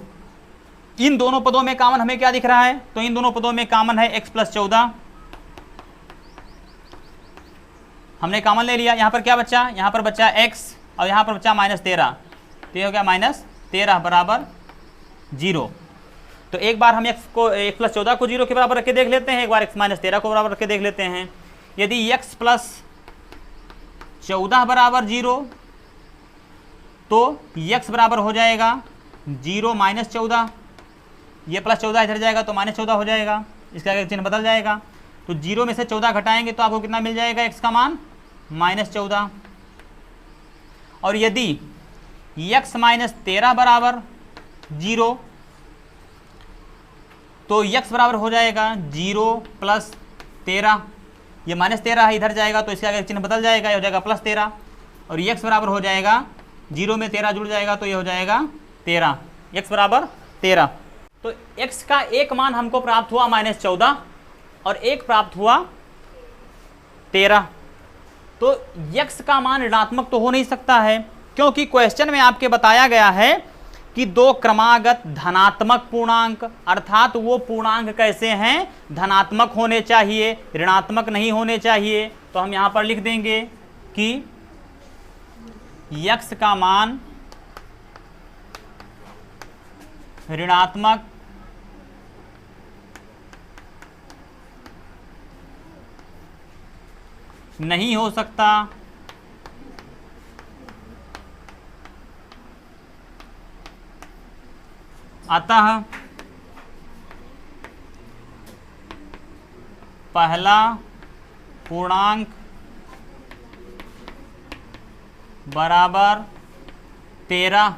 इन दोनों पदों में कॉमन हमें क्या दिख रहा है, तो इन दोनों पदों में कॉमन है x प्लस 14, हमने कॉमन ले लिया। यहाँ पर क्या बचा, यहाँ पर बचा x और यहाँ पर बचा -13, तो ये हो गया -13 बराबर 0। तो एक बार हम x प्लस 14 को 0 के बराबर रख के देख लेते हैं, एक बार x -13 को बराबर रख के देख लेते हैं। यदि x प्लस 14 बराबर 0 तो x बराबर हो जाएगा 0 - 14, ये प्लस 14 इधर जाएगा तो -14 हो जाएगा, इसका आगे चिन्ह बदल जाएगा। तो 0 में से 14 घटाएंगे तो आपको कितना मिल जाएगा, x का मान -14। और यदि x -13 बराबर 0 तो x बराबर हो जाएगा 0 + 13, ये -13 है इधर जाएगा तो इसके आगे चिन्ह बदल जाएगा, ये हो जाएगा +13। और x बराबर हो जाएगा 0 में 13 जुड़ जाएगा तो ये हो जाएगा 13, x बराबर 13। तो x का एक मान हमको प्राप्त हुआ -14 और एक प्राप्त हुआ 13। तो x का मान ऋणात्मक तो हो नहीं सकता है, क्योंकि क्वेश्चन में आपके बताया गया है कि दो क्रमागत धनात्मक पूर्णांक, अर्थात वो पूर्णांक कैसे हैं, धनात्मक होने चाहिए, ऋणात्मक नहीं होने चाहिए। तो हम यहां पर लिख देंगे कि x का मान ऋणात्मक नहीं हो सकता, अतः पहला पूर्णांक बराबर 13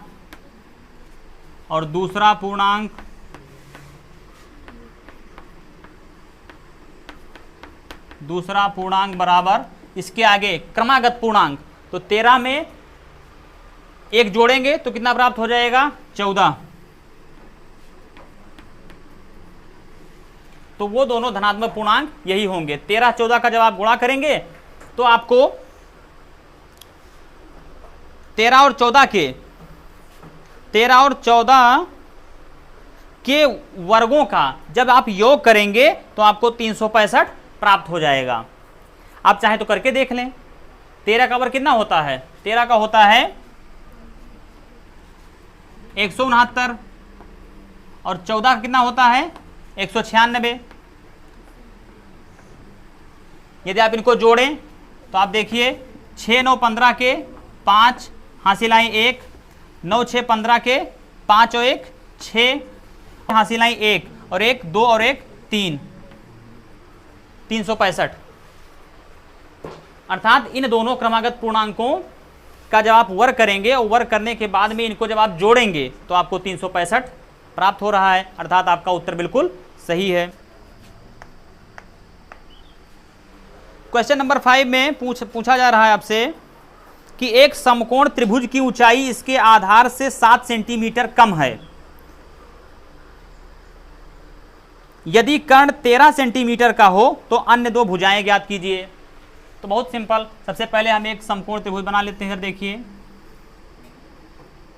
और दूसरा पूर्णांक बराबर इसके आगे क्रमागत पूर्णांक, तो 13 में एक जोड़ेंगे तो कितना प्राप्त हो जाएगा, 14। तो वो दोनों धनात्मक पूर्णांक यही होंगे। 13 14 का जब आप गुणा करेंगे तो आपको 13 और 14 के वर्गों का जब आप योग करेंगे तो आपको 365 प्राप्त हो जाएगा। आप चाहे तो करके देख लें। 13 का वर्ग कितना होता है, 13 का होता है 169 और 14 का कितना होता है 196। यदि आप इनको जोड़ें तो आप देखिए 6 9 15 के 5 हासिल आई 1, 9 6 15 के 5 और 1 6 हासिल आई 1 और 1 2 और 1 3, 365। अर्थात इन दोनों क्रमागत पूर्णांकों का जब आप वर्ग करेंगे और वर्ग करने के बाद में इनको जब आप जोड़ेंगे तो आपको 365 प्राप्त हो रहा है, अर्थात आपका उत्तर बिल्कुल सही है। क्वेश्चन नंबर 5 में पूछा जा रहा है आपसे कि एक समकोण त्रिभुज की ऊंचाई इसके आधार से 7 सेंटीमीटर कम है। यदि कर्ण 13 सेंटीमीटर का हो तो अन्य दो भुजाएं ज्ञात कीजिए। तो बहुत सिंपल, सबसे पहले हम एक समकोण त्रिभुज बना लेते हैं। देखिए,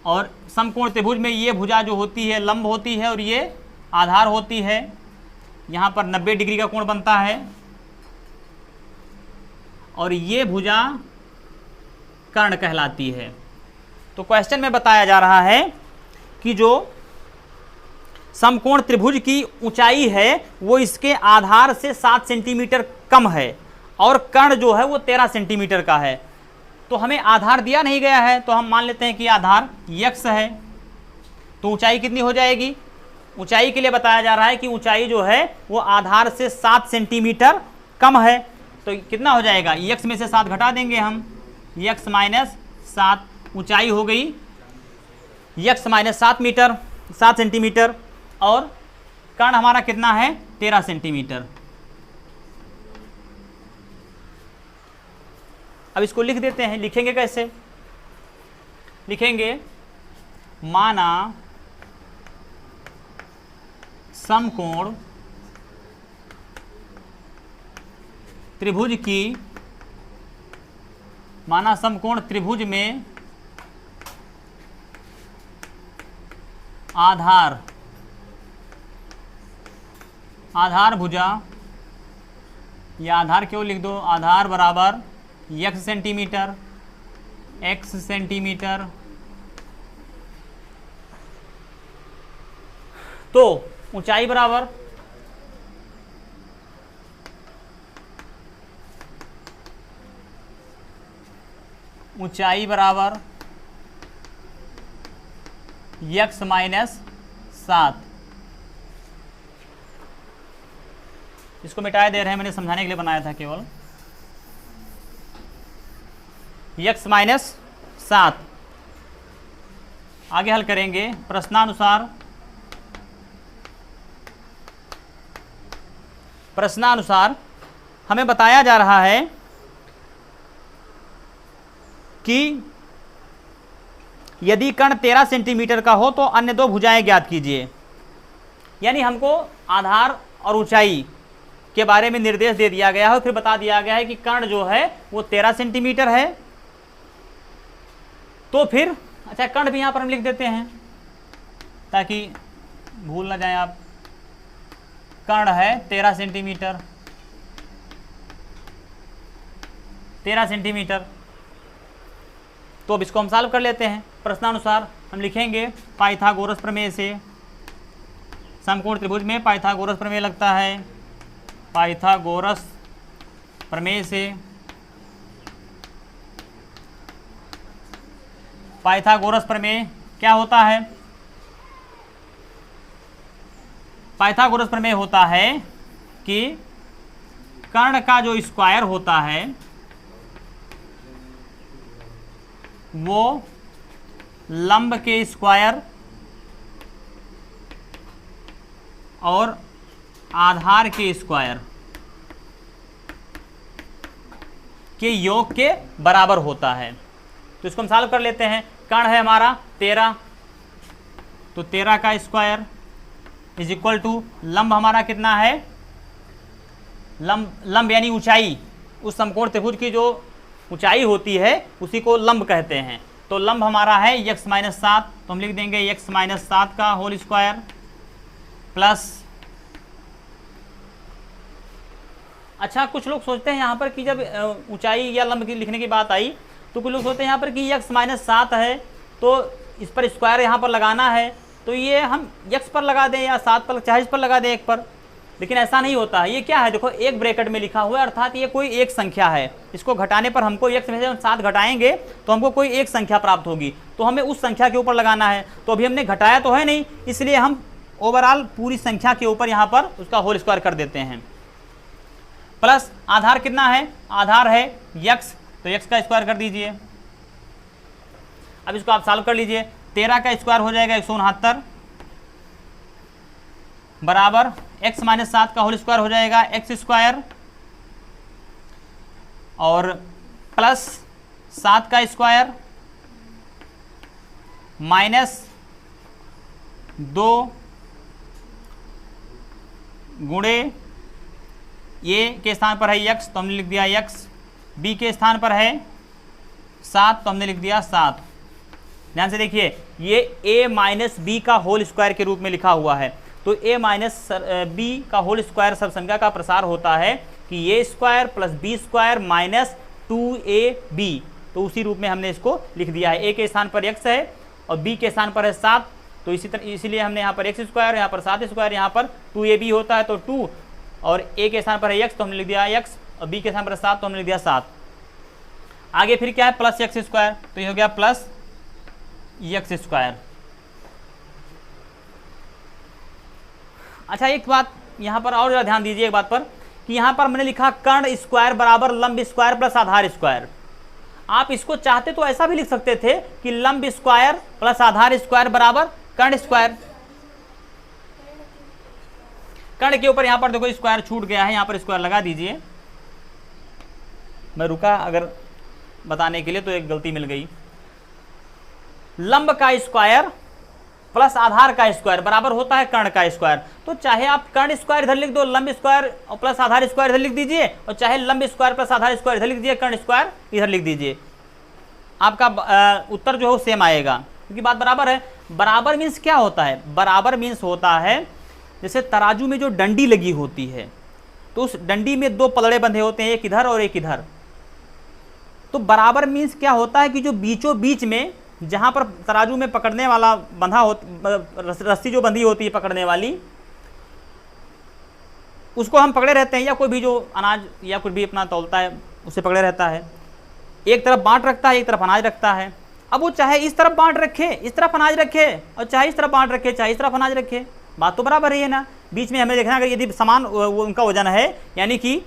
और समकोण त्रिभुज में ये भुजा जो होती है लंब होती है और ये आधार होती है। यहाँ पर 90 डिग्री का कोण बनता है और ये भुजा कर्ण कहलाती है। तो क्वेश्चन में बताया जा रहा है कि जो समकोण त्रिभुज की ऊंचाई है वो इसके आधार से 7 सेंटीमीटर कम है और कर्ण जो है वो 13 सेंटीमीटर का है। तो हमें आधार दिया नहीं गया है, तो हम मान लेते हैं कि आधार x है। तो ऊंचाई कितनी हो जाएगी, ऊंचाई के लिए बताया जा रहा है कि ऊंचाई जो है वो आधार से 7 सेंटीमीटर कम है। तो कितना हो जाएगा, x में से 7 घटा देंगे हम, x - 7, ऊंचाई हो गई x - 7 मीटर 7 सेंटीमीटर और कर्ण हमारा कितना है 13 सेंटीमीटर। अब इसको लिख देते हैं, लिखेंगे कैसे? लिखेंगे माना समकोण त्रिभुज की, माना समकोण त्रिभुज में आधार भुजा, या आधार क्यों लिख दो, आधार बराबर x सेंटीमीटर, x सेंटीमीटर, तो ऊंचाई बराबर x माइनस 7। इसको मिटाए दे रहे हैं, मैंने समझाने के लिए बनाया था केवल। x minus 7। आगे हल करेंगे प्रश्नानुसार हमें बताया जा रहा है कि यदि कर्ण 13 सेंटीमीटर का हो तो अन्य दो भुजाएं ज्ञात कीजिए। यानी हमको आधार और ऊंचाई के बारे में निर्देश दे दिया गया है, फिर बता दिया गया है कि कर्ण जो है वो 13 सेंटीमीटर है। तो फिर अच्छा, कर्ण भी यहां पर हम लिख देते हैं ताकि भूल ना जाएं आप। कर्ण है 13 सेंटीमीटर, 13 सेंटीमीटर। तो अब इसको हम सॉल्व कर लेते हैं। प्रश्नानुसार हम लिखेंगे पाइथागोरस प्रमेय से, समकोण त्रिभुज में पाइथागोरस प्रमेय लगता है। पाइथागोरस प्रमेय से, पाइथागोरस प्रमेय क्या होता है? पाइथागोरस प्रमेय होता है कि कर्ण का जो स्क्वायर होता है वो लंब के स्क्वायर और आधार के स्क्वायर के योग के बराबर होता है। तो इसको हम सॉल्व कर लेते हैं। कर्ण है हमारा 13, तो 13 का स्क्वायर इज इक्वल टू लंब हमारा कितना है? लंब यानी ऊंचाई, उस समकोण त्रिभुज की जो ऊंचाई होती है उसी को लंब कहते हैं। तो लंब हमारा है x माइनस 7, तो हम लिख देंगे x माइनस 7 का होल स्क्वायर प्लस। अच्छा, कुछ लोग सोचते हैं यहाँ पर कि जब ऊंचाई या लंब की लिखने की बात आई तो कुछ लोग सोचते हैं यहाँ पर कि x माइनस 7 है तो इस पर स्क्वायर यहाँ पर लगाना है, तो ये हम x पर लगा दें या 7 पर, चाहे इस पर लगा दें एक पर। लेकिन ऐसा नहीं होता है। ये क्या है? देखो, एक ब्रैकेट में लिखा हुआ है, अर्थात ये कोई एक संख्या है। इसको घटाने पर हमको x में से 7 घटाएंगे तो हमको कोई एक संख्या प्राप्त होगी, तो हमें उस संख्या के ऊपर लगाना है। तो अभी हमने घटाया तो है नहीं, इसलिए हम ओवरऑल पूरी संख्या के ऊपर यहाँ पर उसका होल स्क्वायर कर देते हैं। प्लस आधार कितना है? आधार है x, तो x का स्क्वायर कर दीजिए। अब इसको आप सॉल्व कर लीजिए। 13 का स्क्वायर हो जाएगा 169 बराबर x माइनस 7 का होल स्क्वायर हो जाएगा x स्क्वायर और प्लस 7 का स्क्वायर माइनस 2 गुणे a के स्थान पर है x, तो हमने लिख दिया x, b के स्थान पर है 7, तो हमने लिख दिया 7। ध्यान से देखिए, ये a माइनस बी का होल स्क्वायर के रूप में लिखा हुआ है। तो a माइनस बी का होल स्क्वायर सर्वसंख्या का प्रसार होता है कि a square plus B square minus 2ab, तो उसी रूप में हमने इसको लिख दिया है। a के स्थान पर x है और b के स्थान पर है 7, तो इसी तरह इसीलिए हमने यहाँ पर x स्क्वायर, यहाँ पर 7 स्क्वायर, यहाँ पर 2ab होता है, तो 2 और a के स्थान पर है x, तो हमने लिख दिया x, और b के स्थान पर 7, तो हमने लिख दिया 7। आगे फिर क्या है? प्लस x स्क्वायर, तो ये हो गया प्लस x स्क्वायर। अच्छा, एक बात यहाँ पर और ज़रा ध्यान दीजिए एक बात पर कि यहाँ पर हमने लिखा कर्ण स्क्वायर बराबर लंब स्क्वायर प्लस आधार स्क्वायर। आप इसको चाहते तो ऐसा भी लिख सकते थे कि लंब स्क्वायर प्लस आधार स्क्वायर बराबर कर्ण स्क्वायर। कर्ण के ऊपर यहाँ पर देखो स्क्वायर छूट गया है, यहाँ पर स्क्वायर लगा दीजिए। मैं रुका अगर बताने के लिए, तो एक गलती मिल गई। लंब का स्क्वायर प्लस आधार का स्क्वायर बराबर होता है कर्ण का स्क्वायर। तो चाहे आप कर्ण स्क्वायर इधर लिख दो, लंब स्क्वायर और प्लस आधार स्क्वायर इधर लिख दीजिए, और चाहे लंब स्क्वायर प्लस आधार स्क्वायर इधर लिख दीजिए, कर्ण स्क्वायर इधर लिख दीजिए, आपका उत्तर जो है वो सेम आएगा, क्योंकि बात बराबर है। बराबर मीन्स क्या होता है? बराबर मीन्स होता है जैसे तराजू में जो डंडी लगी होती है, तो उस डंडी में दो पलड़े बंधे होते हैं, एक इधर और एक इधर। तो बराबर मीन्स क्या होता है कि जो बीचों बीच में जहां पर तराजू में पकड़ने वाला बंधा रस्सी जो बंधी होती है पकड़ने वाली, उसको हम पकड़े रहते हैं, या कोई भी जो अनाज या कुछ भी अपना तौलता है उसे पकड़े रहता है। एक तरफ बांट रखता है, एक तरफ अनाज रखता है। अब वो चाहे इस तरफ बांट रखे, इस तरफ अनाज रखे, और चाहे इस तरफ बांट रखे, चाहे इस तरफ अनाज रखे, बात तो बराबर ही है ना। बीच में हमें देखना, अगर यदि समान उनका वजन है, यानी कि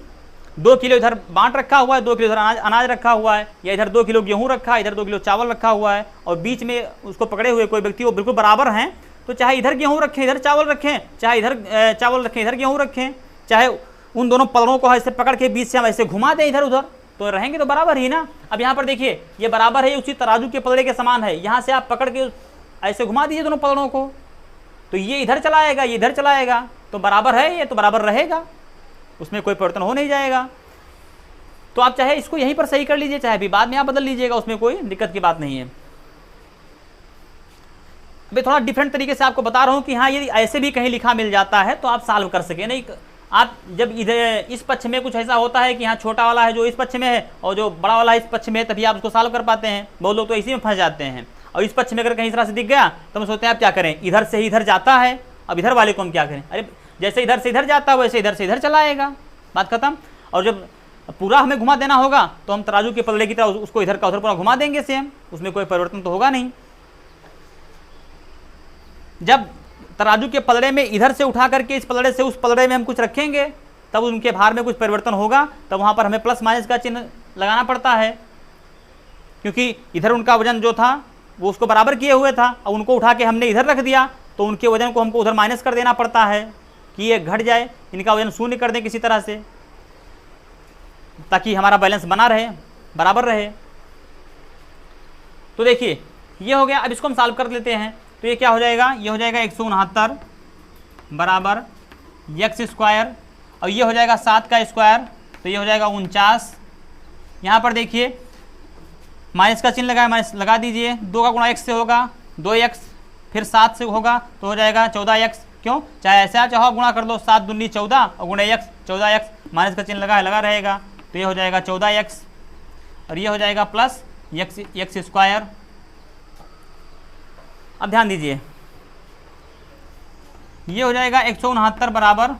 2 किलो इधर बांट रखा हुआ है, 2 किलो इधर अनाज रखा हुआ है, या इधर 2 किलो गेहूं रखा है, इधर 2 किलो चावल रखा हुआ है, और बीच में उसको पकड़े हुए कोई व्यक्ति वो बिल्कुल बराबर हैं, तो चाहे इधर गेहूं रखें इधर चावल रखें, चाहे इधर चावल रखें इधर गेहूं रखें, चाहे उन दोनों पलड़ों को ऐसे पकड़ के बीच से हम ऐसे घुमा दें इधर उधर, तो रहेंगे तो बराबर ही ना। अब यहाँ पर देखिए ये बराबर है, उसी तराजू के पलड़े के समान है। यहाँ से आप पकड़ के ऐसे घुमा दीजिए दोनों पलड़ों को, तो ये इधर चला आएगा, ये इधर चला आएगा, तो बराबर है, ये तो बराबर रहेगा, उसमें कोई परिवर्तन हो नहीं जाएगा। तो आप चाहे इसको यहीं पर सही कर लीजिए, चाहे भी बाद में आप बदल लीजिएगा, उसमें कोई दिक्कत की बात नहीं है। अभी थोड़ा डिफरेंट तरीके से आपको बता रहा हूं कि हाँ यदि ऐसे भी कहीं लिखा मिल जाता है तो आप सॉल्व कर सके। नहीं, आप जब इधर इस पक्ष में कुछ ऐसा होता है कि यहाँ छोटा वाला है जो इस पक्ष में है और जो बड़ा वाला इस पक्ष में है, तभी आप उसको सॉल्व कर पाते हैं। बहुत लोग तो इसी में फंस जाते हैं। और इस पक्ष में अगर कहीं तरह से दिख गया तो हम सोचते हैं आप क्या करें, इधर से ही इधर जाता है, अब इधर वाले को हम क्या करें? अरे जैसे इधर से इधर जाता है वैसे इधर से इधर चला आएगा, बात खत्म। और जब पूरा हमें घुमा देना होगा तो हम तराजू के पलड़े की तरह उसको इधर का उधर पूरा घुमा देंगे सेम, उसमें कोई परिवर्तन तो होगा नहीं। जब तराजू के पलड़े में इधर से उठा करके इस पलड़े से उस पलड़े में हम कुछ रखेंगे तब उनके भार में कुछ परिवर्तन होगा, तब वहां पर हमें प्लस माइनस का चिन्ह लगाना पड़ता है, क्योंकि इधर उनका वजन जो था वो उसको बराबर किए हुए था, और उनको उठा के हमने इधर रख दिया तो उनके वजन को हमको उधर माइनस कर देना पड़ता है कि ये घट जाए, इनका वजन शून्य कर दें किसी तरह से, ताकि हमारा बैलेंस बना रहे, बराबर रहे। तो देखिए ये हो गया। अब इसको हम सॉल्व कर लेते हैं। तो ये क्या हो जाएगा? ये हो जाएगा 169 बराबर एक्स स्क्वायर, और ये हो जाएगा 7 का स्क्वायर, तो ये हो जाएगा 49। यहाँ पर देखिए माइनस का चिन्ह लगाए, माइनस लगा दीजिए। 2 का गुणा x से होगा 2x, फिर 7 से होगा तो हो जाएगा 14x। क्यों? चाहे ऐसा चाहो गुणा कर लो, 7 दूनी 14 और गुणे x 14x, माइनस का चिन्ह लगा रहेगा, तो ये हो जाएगा 14x, और ये हो जाएगा प्लस एक्स स्क्वायर। अब ध्यान दीजिए, ये हो जाएगा 169 बराबर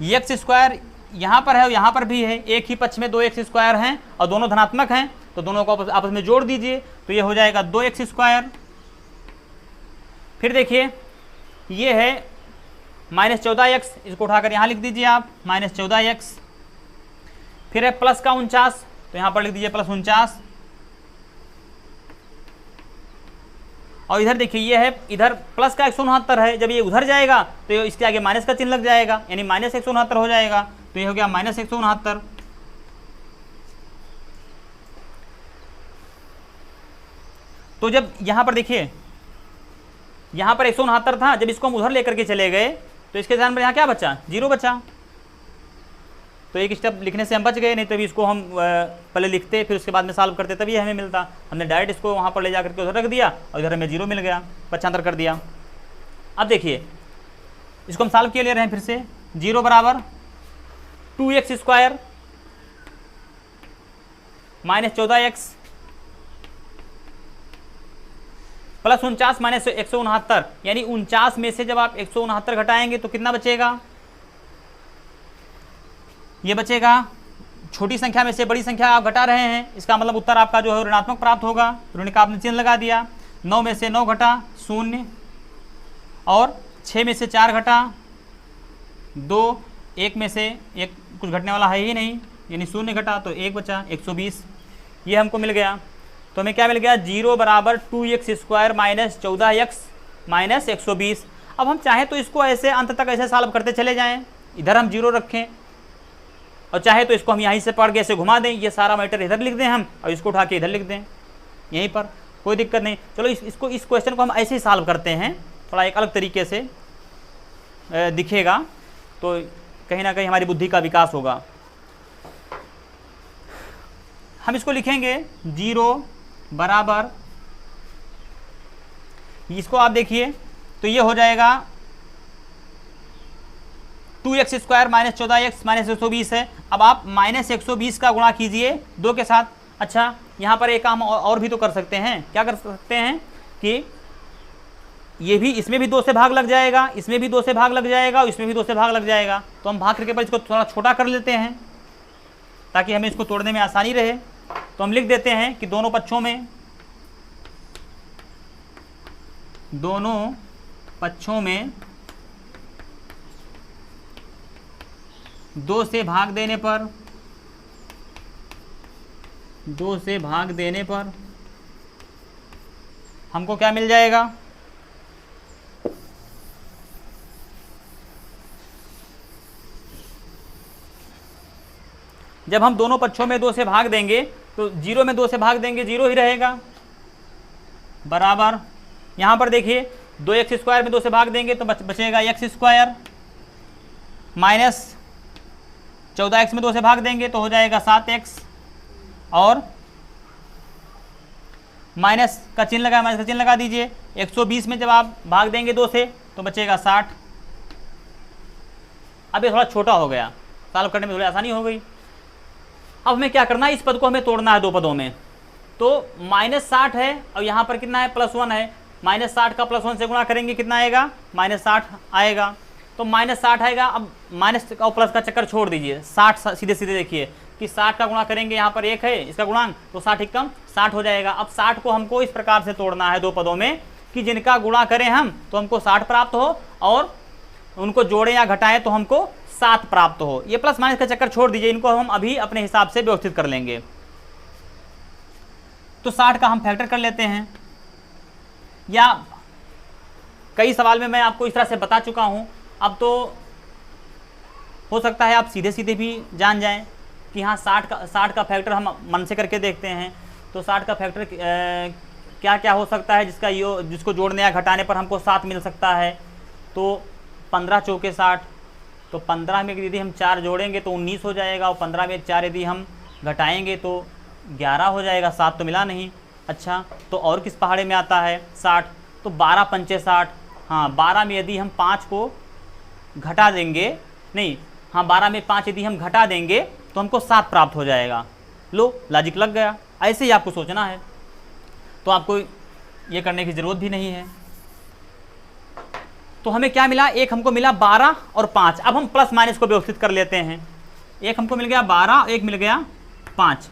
एक्स स्क्वायर, यहाँ पर है और यहाँ पर भी है, एक ही पक्ष में 2x स्क्वायर हैं और दोनों धनात्मक हैं, तो दोनों को आपस में जोड़ दीजिए, तो ये हो जाएगा 2x स्क्वायर। फिर देखिए ये है -14x, इसको उठाकर यहाँ लिख दीजिए आप -14x। फिर है प्लस का 49, तो यहाँ पर लिख दीजिए प्लस 49। और इधर देखिए ये है, इधर प्लस का 169 है, जब ये उधर जाएगा तो इसके आगे माइनस का चिन्ह लग जाएगा, यानी -169 हो जाएगा, तो ये हो गया -169। तो जब यहाँ पर देखिए यहाँ पर 169 था, जब इसको हम उधर लेकर के चले गए तो इसके स्थान पर यहाँ क्या बचा? 0 बचा। तो एक स्टेप लिखने से हम बच गए, नहीं तो भी इसको हम पहले लिखते फिर उसके बाद में सॉल्व करते तभी हमें मिलता। हमने डायरेक्ट इसको वहाँ पर ले जाकर के उधर रख दिया और इधर हमें 0 मिल गया, पक्षांतर कर दिया। अब देखिए इसको हम सॉल्व किए ले रहे हैं फिर से। 0 बराबर 2x square -14x plus 49 minus 169, यानी 49 में से जब आप 169 घटाएंगे तो कितना बचेगा? ये बचेगा, छोटी संख्या में से बड़ी संख्या आप घटा रहे हैं, इसका मतलब उत्तर आपका जो है ऋणात्मक प्राप्त होगा। ऋण का आपने चिन्ह लगा दिया। 9 में से 9 घटा 0, और 6 में से 4 घटा 2, 1 में से 1 कुछ घटने वाला है ही नहीं, यानी 0 घटा तो 1 बचा, 120। ये हमको मिल गया। तो हमें क्या मिल गया? 0 बराबर 2x स्क्वायर -14x -120। अब हम चाहें तो इसको ऐसे अंत तक ऐसे सॉल्व करते चले जाएं, इधर हम 0 रखें, और चाहे तो इसको हम यहीं से पढ़ के ऐसे घुमा दें, ये सारा मैटर इधर लिख दें हम, और इसको उठा के इधर लिख दें यहीं पर, कोई दिक्कत नहीं। चलो इस क्वेश्चन को हम ऐसे ही सॉल्व करते हैं, थोड़ा एक अलग तरीके से दिखेगा, तो कहीं ना कहीं हमारी बुद्धि का विकास होगा। हम इसको लिखेंगे 0 बराबर, इसको आप देखिए तो ये हो जाएगा 2x square minus 14x minus 120 है। अब आप माइनस 120 का गुणा कीजिए 2 के साथ। अच्छा, यहाँ पर एक काम और भी तो कर सकते हैं, क्या कर सकते हैं कि ये भी, इसमें भी 2 से भाग लग जाएगा, इसमें भी 2 से भाग लग जाएगा, इसमें भी 2 से भाग लग जाएगा, तो हम भाग करके पर इसको थोड़ा छोटा कर लेते हैं ताकि हमें इसको तोड़ने में आसानी रहे। तो हम लिख देते हैं कि दोनों पक्षों में 2 से भाग देने पर हमको क्या मिल जाएगा, जब हम दोनों पक्षों में 2 से भाग देंगे तो 0 में 2 से भाग देंगे 0 ही रहेगा, बराबर यहाँ पर देखिए 2x स्क्वायर में 2 से भाग देंगे तो बचेगा x स्क्वायर, माइनस 14x में 2 से भाग देंगे तो हो जाएगा 7x, और माइनस का चिन्ह लगा दीजिए। 120 में जब आप भाग देंगे 2 से तो बचेगा 60। अब ये थोड़ा छोटा हो गया, सॉल्व करने में थोड़ी आसानी हो गई। अब हमें क्या करना है, इस पद को हमें तोड़ना है 2 पदों में। तो -60 है और यहाँ पर कितना है, +1 है। -60 का +1 से गुणा करेंगे कितना आएगा, -60 आएगा। तो -60 आएगा। अब माइनस का और प्लस का चक्कर छोड़ दीजिए, 60 सीधे सीधे देखिए कि 60 का गुणा करेंगे, यहाँ पर 1 है इसका गुणांक, तो 60 एक कम 60 हो जाएगा। अब 60 को हमको इस प्रकार से तोड़ना है 2 पदों में कि जिनका गुणा करें हम तो हमको 60 प्राप्त हो, और उनको जोड़ें या घटाएं तो हमको 7 प्राप्त हो। ये प्लस माइनस का चक्कर छोड़ दीजिए, इनको हम अभी अपने हिसाब से व्यवस्थित कर लेंगे। तो 60 का हम फैक्टर कर लेते हैं, या कई सवाल में मैं आपको इस तरह से बता चुका हूं। अब तो हो सकता है आप सीधे सीधे भी जान जाएं कि हाँ 60 का फैक्टर हम मन से करके देखते हैं। तो 60 का फैक्टर क्या क्या हो सकता है जिसको जोड़ने या घटाने पर हमको 7 मिल सकता है। तो 15 चौके 60, तो 15 में यदि हम 4 जोड़ेंगे तो 19 हो जाएगा, और 15 में 4 यदि हम घटाएंगे तो 11 हो जाएगा, 7 तो मिला नहीं। अच्छा, तो और किस पहाड़े में आता है 60, तो 12 पंचे 60। हाँ, 12 में यदि हम 5 को घटा देंगे, नहीं हाँ 12 में 5 यदि हम घटा देंगे तो हमको 7 प्राप्त हो जाएगा। लो, लॉजिक लग गया। ऐसे ही आपको सोचना है, तो आपको ये करने की ज़रूरत भी नहीं है। तो हमें क्या मिला, एक हमको मिला 12 और 5। अब हम प्लस माइनस को व्यवस्थित कर लेते हैं। एक हमको मिल गया 12, एक मिल गया 5।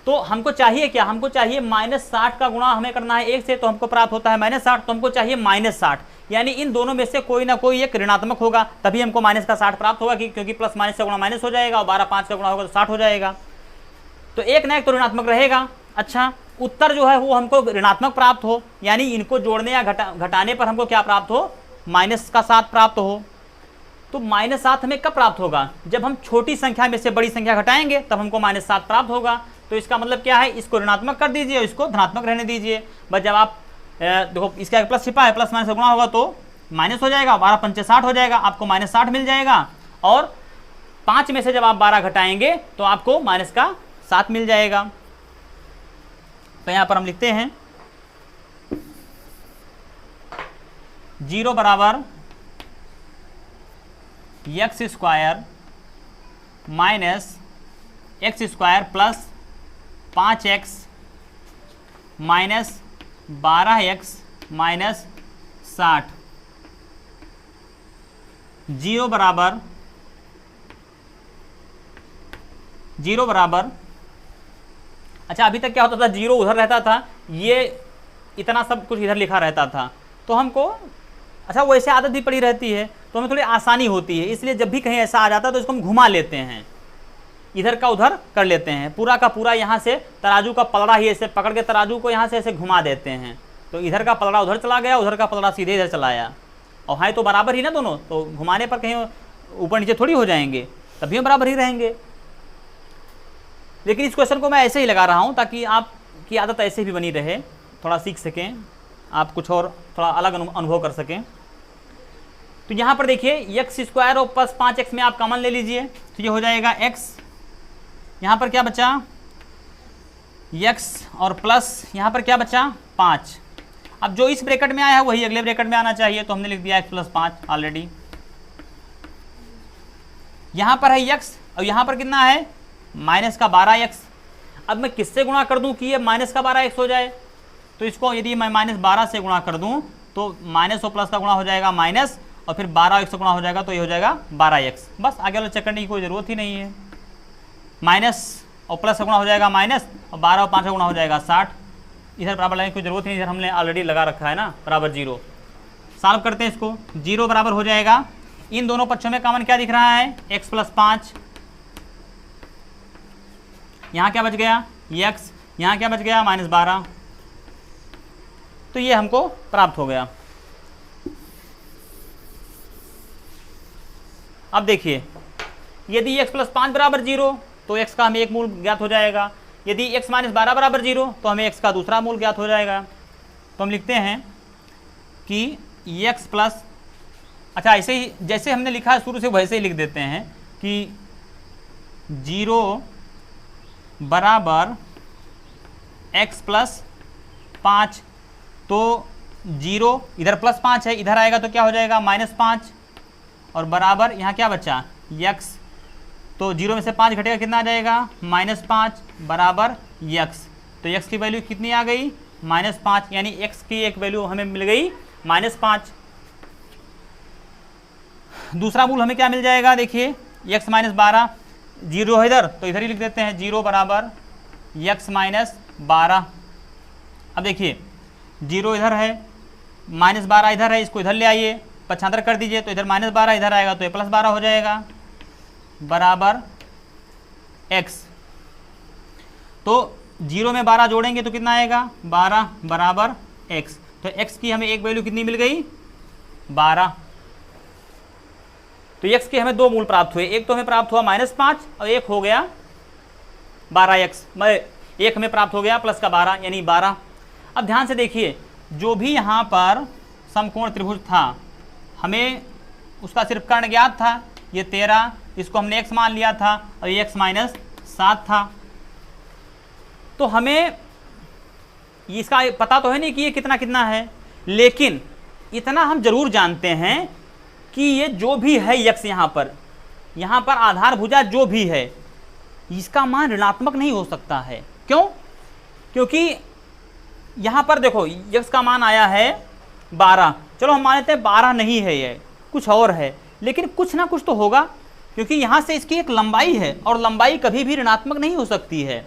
तो हमको चाहिए क्या, हमको चाहिए -60 का गुणा हमें करना है 1 से, तो हमको प्राप्त होता है -60। तो हमको चाहिए -60, यानी इन दोनों में से कोई ना कोई एक ऋणात्मक होगा, तभी हमको माइनस का 60 प्राप्त होगा, क्योंकि प्लस माइनस का गुणा माइनस हो जाएगा और 12 5 का गुणा होगा तो 60 हो जाएगा। तो एक ना एक तो ऋणात्मक रहेगा। अच्छा, उत्तर जो है वो हमको ऋणात्मक प्राप्त हो, यानी इनको जोड़ने या घटाने पर हमको क्या प्राप्त हो, -7 प्राप्त हो। तो -7 हमें कब प्राप्त होगा, जब हम छोटी संख्या में से बड़ी संख्या घटाएंगे तब हमको -7 प्राप्त होगा। तो इसका मतलब क्या है, इसको ऋणात्मक कर दीजिए, इसको धनात्मक रहने दीजिए। बस जब आप देखो इसका प्लस छिपा है, प्लस माइनस से गुणा होगा तो माइनस हो जाएगा, 12 पंचे 60 हो जाएगा, आपको -60 मिल जाएगा। और 5 में से जब आप 12 घटाएंगे तो आपको माइनस का 7 मिल जाएगा। तो यहाँ पर हम लिखते हैं 0 बराबर x square minus x square plus 5x minus 12x minus 60। 0 बराबर, अच्छा अभी तक क्या होता था, 0 उधर रहता था, ये इतना सब कुछ इधर लिखा रहता था। तो हमको अच्छा वो ऐसे आदत भी पड़ी रहती है तो हमें थोड़ी आसानी होती है, इसलिए जब भी कहीं ऐसा आ जाता है तो इसको हम घुमा लेते हैं, इधर का उधर कर लेते हैं। पूरा का पूरा यहाँ से तराजू का पलड़ा ही ऐसे पकड़ के तराजू को यहाँ से ऐसे घुमा देते हैं, तो इधर का पलड़ा उधर चला गया, उधर का पलड़ा सीधे इधर चला आया, और है तो बराबर ही ना दोनों, तो घुमाने पर कहीं ऊपर नीचे थोड़ी हो जाएंगे, तभी हम बराबर ही रहेंगे। लेकिन इस क्वेश्चन को मैं ऐसे ही लगा रहा हूँ ताकि आपकी आदत ऐसे भी बनी रहे, थोड़ा सीख सकें आप, कुछ और थोड़ा अलग अनुभव कर सकें। तो यहाँ पर देखिए एक्स स्क्वायर और प्लस 5x में आप कॉमन ले लीजिए, तो ये हो जाएगा x, यहाँ पर क्या बचा x और प्लस यहाँ पर क्या बचा 5। अब जो इस ब्रैकेट में आया है वही अगले ब्रैकेट में आना चाहिए, तो हमने लिख दिया x + 5 ऑलरेडी। यहाँ पर है x और यहाँ पर कितना है -12x। अब मैं किससे गुणा कर दूं कि ये -12x हो जाए, तो इसको यदि मैं -12 से गुणा कर दूं तो माइनस और प्लस का गुणा हो जाएगा माइनस, और फिर 12x से गुणा हो जाएगा तो ये हो जाएगा 12x। बस आगे वाला चेक करने की कोई ज़रूरत ही नहीं है। माइनस और प्लस का गुणा हो जाएगा माइनस, और 12 और 5 का गुणा हो जाएगा 60। इधर बराबर लगाने की कोई ज़रूरत नहीं, इधर हमने ऑलरेडी लगा रखा है ना, बराबर 0। सॉल्व करते हैं इसको, 0 बराबर हो जाएगा, इन दोनों पक्षों में कॉमन क्या दिख रहा है x + 5, यहाँ क्या बच गया x, यहाँ क्या बच गया -12, तो ये हमको प्राप्त हो गया। अब देखिए यदि x + 5 बराबर 0 तो x का हमें एक मूल ज्ञात हो जाएगा, यदि x - 12 बराबर 0 तो हमें x का दूसरा मूल ज्ञात हो जाएगा। तो हम लिखते हैं कि x प्लस, अच्छा ऐसे ही जैसे हमने लिखा है शुरू से वैसे ही लिख देते हैं कि 0 बराबर x + 5, तो 0 इधर +5 है, इधर आएगा तो क्या हो जाएगा -5, और बराबर यहाँ क्या बचा x, तो 0 में से 5 घटेगा कितना आ जाएगा -5 बराबर x। तो x की वैल्यू कितनी आ गई -5, यानी x की एक वैल्यू हमें मिल गई -5। दूसरा मूल हमें क्या मिल जाएगा, देखिए x - 12, 0 है इधर तो इधर ही लिख देते हैं 0 बराबर x - 12। अब देखिए 0 इधर है, -12 इधर है, इसको इधर ले आइए, पक्षांतर कर दीजिए, तो इधर -12 इधर आएगा तो ये +12 हो जाएगा बराबर x। तो 0 में 12 जोड़ेंगे तो कितना आएगा 12 बराबर x। तो x की हमें एक वैल्यू कितनी मिल गई 12। तो x के हमें दो मूल प्राप्त हुए, एक तो हमें प्राप्त हुआ -5 और एक हो गया 12x, एक हमें प्राप्त हो गया प्लस का 12 यानी 12। अब ध्यान से देखिए जो भी यहाँ पर समकोण त्रिभुज था हमें उसका सिर्फ कर्ण ज्ञात था, ये 13, इसको हमने x मान लिया था और ये x - 7 था। तो हमें इसका पता तो है नहीं कि ये कितना कितना है, लेकिन इतना हम जरूर जानते हैं कि ये जो भी है x यहाँ पर आधार भुजा जो भी है इसका मान ऋणात्मक नहीं हो सकता है। क्यों? क्योंकि यहाँ पर देखो x का मान आया है 12, चलो हम मान लेते हैं 12 नहीं है, ये कुछ और है, लेकिन कुछ ना कुछ तो होगा, क्योंकि यहाँ से इसकी एक लंबाई है और लंबाई कभी भी ऋणात्मक नहीं हो सकती है।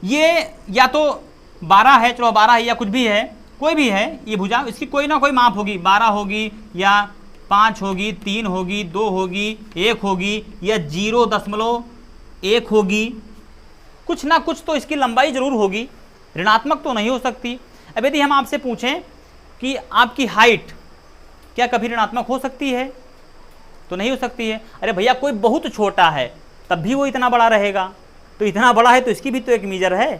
ये या तो 12 है, चलो 12 है, या कुछ भी है, कोई भी है ये भुजा, इसकी कोई ना कोई माप होगी, 12 होगी या 5 होगी, 3 होगी, 2 होगी, 1 होगी या 0.1 होगी, कुछ ना कुछ तो इसकी लंबाई जरूर होगी, ऋणात्मक तो नहीं हो सकती। अब यदि हम आपसे पूछें कि आपकी हाइट क्या कभी ऋणात्मक हो सकती है, तो नहीं हो सकती है। अरे भैया कोई बहुत छोटा है तब भी वो इतना बड़ा रहेगा, तो इतना बड़ा है तो इसकी भी तो एक मीजर है,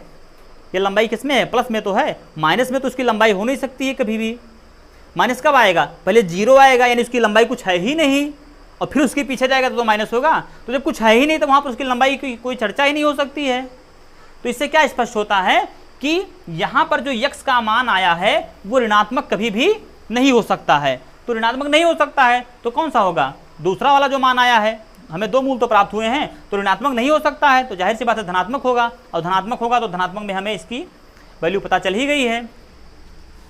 ये लंबाई किस में है प्लस में तो है, माइनस में तो उसकी लंबाई हो नहीं सकती है कभी भी। माइनस कब आएगा, पहले 0 आएगा यानी उसकी लंबाई कुछ है ही नहीं, और फिर उसके पीछे जाएगा तो माइनस होगा, तो जब कुछ है ही नहीं तो वहाँ पर उसकी लंबाई की कोई चर्चा ही नहीं हो सकती है। तो इससे क्या स्पष्ट होता है कि यहाँ पर जो x का मान आया है वो ऋणात्मक कभी भी नहीं हो सकता है। तो ऋणात्मक नहीं हो सकता है तो कौन सा होगा, दूसरा वाला जो मान आया है, हमें दो मूल तो प्राप्त हुए हैं, तो ऋणात्मक नहीं हो सकता है, तो जाहिर सी बात है धनात्मक होगा, और धनात्मक होगा तो धनात्मक में हमें इसकी वैल्यू पता चल ही गई है।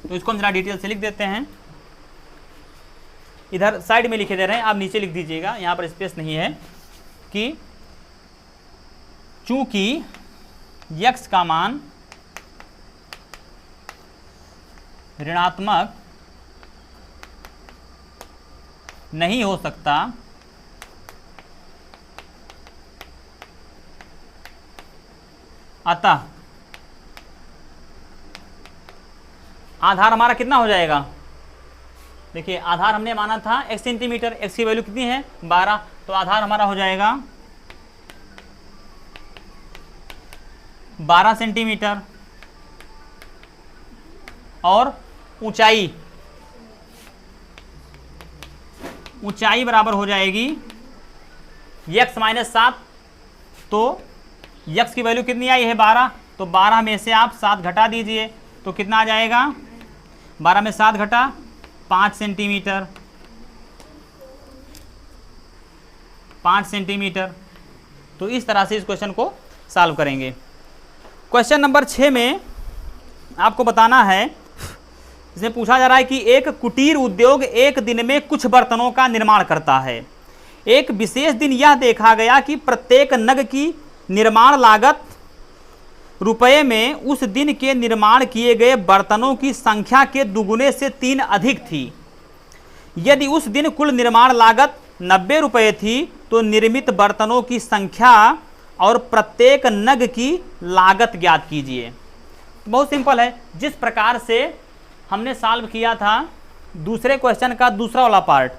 तो इसको हम जरा डिटेल से लिख देते हैं, इधर साइड में लिखे दे रहे हैं, आप नीचे लिख दीजिएगा, यहाँ पर स्पेस नहीं है, कि चूंकि x का मान ऋणात्मक नहीं हो सकता, अतः आधार हमारा कितना हो जाएगा देखिए आधार हमने माना था x सेंटीमीटर, x की वैल्यू कितनी है 12, तो आधार हमारा हो जाएगा 12 सेंटीमीटर और ऊंचाई बराबर हो जाएगी x माइनस 7, तो x की वैल्यू कितनी आई है 12, तो 12 में से आप 7 घटा दीजिए तो कितना आ जाएगा, 12 में 7 घटा 5 सेंटीमीटर, 5 सेंटीमीटर। तो इस तरह से इस क्वेश्चन को सॉल्व करेंगे। क्वेश्चन नंबर 6 में आपको बताना है, इसमें पूछा जा रहा है कि एक कुटीर उद्योग एक दिन में कुछ बर्तनों का निर्माण करता है। एक विशेष दिन यह देखा गया कि प्रत्येक नग की निर्माण लागत रुपये में उस दिन के निर्माण किए गए बर्तनों की संख्या के दुगुने से 3 अधिक थी। यदि उस दिन कुल निर्माण लागत 90 रुपये थी तो निर्मित बर्तनों की संख्या और प्रत्येक नग की लागत ज्ञात कीजिए। बहुत सिंपल है, जिस प्रकार से हमने सॉल्व किया था दूसरे क्वेश्चन का दूसरा वाला पार्ट,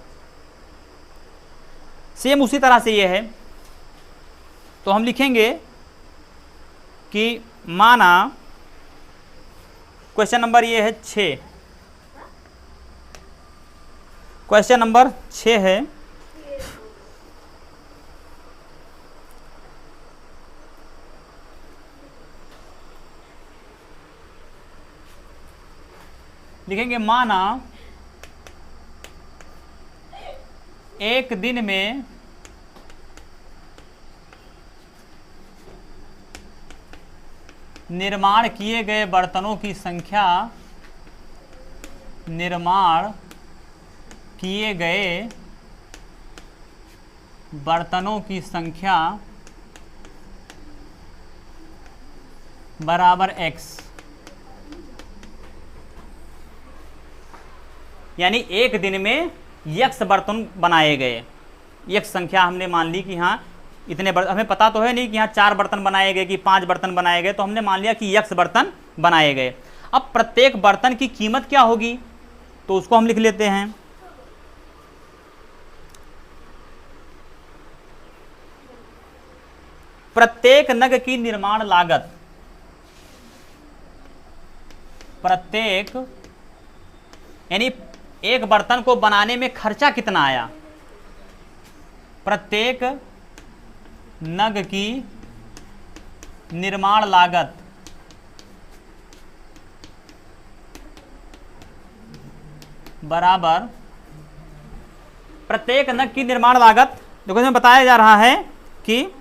सेम उसी तरह से ये है। तो हम लिखेंगे कि माना क्वेश्चन नंबर ये है 6, क्वेश्चन नंबर 6 है लिखेंगे माना एक दिन में निर्माण किए गए बर्तनों की संख्या, निर्माण किए गए बर्तनों की संख्या बराबर x, यानी एक दिन में x बर्तन बनाए गए। x संख्या हमने मान ली कि हाँ इतने हमें पता तो है नहीं कि यहाँ 4 बर्तन बनाए गए कि 5 बर्तन बनाए गए, तो हमने मान लिया कि x बर्तन बनाए गए। अब प्रत्येक बर्तन की कीमत क्या होगी, तो उसको हम लिख लेते हैं। प्रत्येक नग की निर्माण लागत, प्रत्येक यानी एक बर्तन को बनाने में खर्चा कितना आया, प्रत्येक नग की निर्माण लागत बराबर प्रत्येक नग की निर्माण लागत। देखो इसमें बताया जा रहा है कि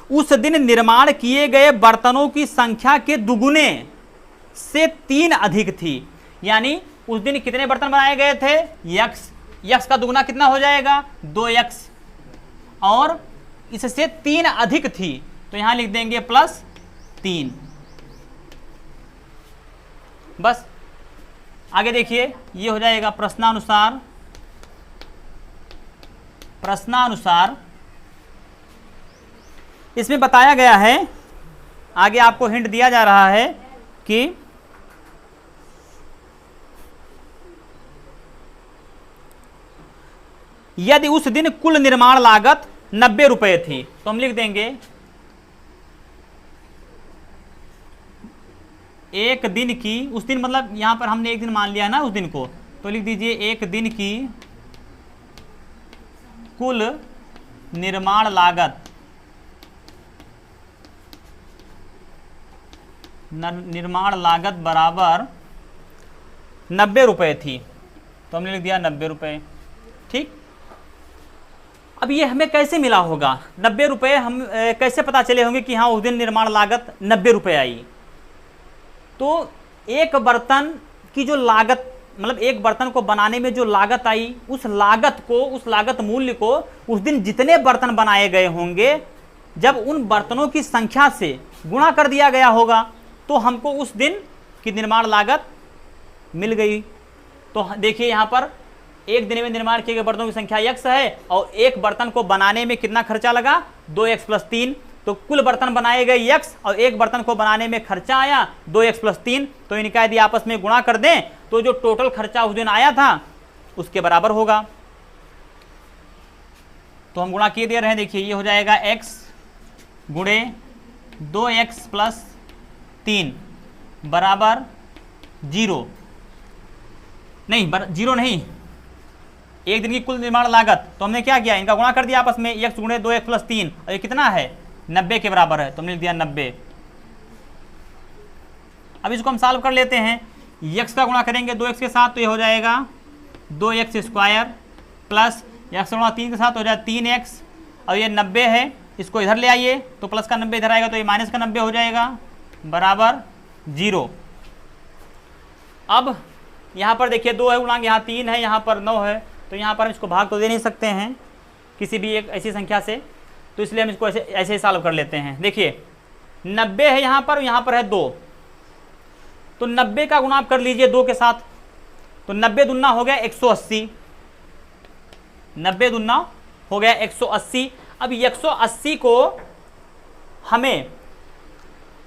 उस दिन निर्माण किए गए बर्तनों की संख्या के दुगुने से 3 अधिक थी। यानी उस दिन कितने बर्तन बनाए गए थे, x का दुगुना कितना हो जाएगा 2x, और इससे 3 अधिक थी तो यहां लिख देंगे +3। बस आगे देखिए, ये हो जाएगा प्रश्नानुसार इसमें बताया गया है, आगे आपको हिंट दिया जा रहा है कि यदि उस दिन कुल निर्माण लागत 90 रुपये थी तो हम लिख देंगे एक दिन की, उस दिन मतलब यहां पर हमने एक दिन मान लिया ना उस दिन को, तो लिख दीजिए एक दिन की कुल निर्माण लागत, निर्माण लागत बराबर 90 रुपये थी, तो हमने लिख दिया 90 रुपये। ठीक, अब ये हमें कैसे मिला होगा 90 रुपये, हम कैसे पता चले होंगे कि हाँ उस दिन निर्माण लागत 90 रुपये आई। तो एक बर्तन की जो लागत, मतलब एक बर्तन को बनाने में जो लागत आई, उस लागत मूल्य को उस दिन जितने बर्तन बनाए गए होंगे जब उन बर्तनों की संख्या से गुणा कर दिया गया होगा तो हमको उस दिन की निर्माण लागत मिल गई। तो देखिए यहाँ पर एक दिन में निर्माण किए गए बर्तनों की संख्या x है और एक बर्तन को बनाने में कितना खर्चा लगा 2x + 3, तो कुल बर्तन बनाए गए x और एक बर्तन को बनाने में खर्चा आया 2x + 3, तो इनका यदि आपस में गुणा कर दें तो जो टोटल खर्चा उस दिन आया था उसके बराबर होगा। तो हम गुणा किए दे रहे हैं, देखिए ये हो जाएगा x गुणे 2x + 3 बराबर 0 नहीं, 0 नहीं, एक दिन की कुल निर्माण लागत। तो हमने क्या किया, इनका गुणा कर दिया आपस में, x गुणे 2x + 3 और ये कितना है 90 के बराबर है, तो हमने लिख दिया 90। अब इसको हम सॉल्व कर लेते हैं, x का गुणा करेंगे 2x के साथ तो ये हो जाएगा 2x² प्लस x गुणा 3 के साथ हो जाएगा 3x और ये 90 है, इसको इधर ले आइए तो प्लस का 90 इधर आएगा तो ये माइनस का 90 हो जाएगा बराबर 0। अब यहाँ पर देखिए 2 है गुणांक, यहाँ 3 है, यहाँ पर 9 है, तो यहाँ पर हम इसको भाग तो दे नहीं सकते हैं किसी भी एक ऐसी संख्या से, तो इसलिए हम इसको ऐसे ही सॉल्व कर लेते हैं। देखिए 90 है यहाँ पर है 2, तो 90 का गुणा आप कर लीजिए 2 के साथ, तो 90 दूना हो गया 180, 90 दूना हो गया 180। अब 180 को हमें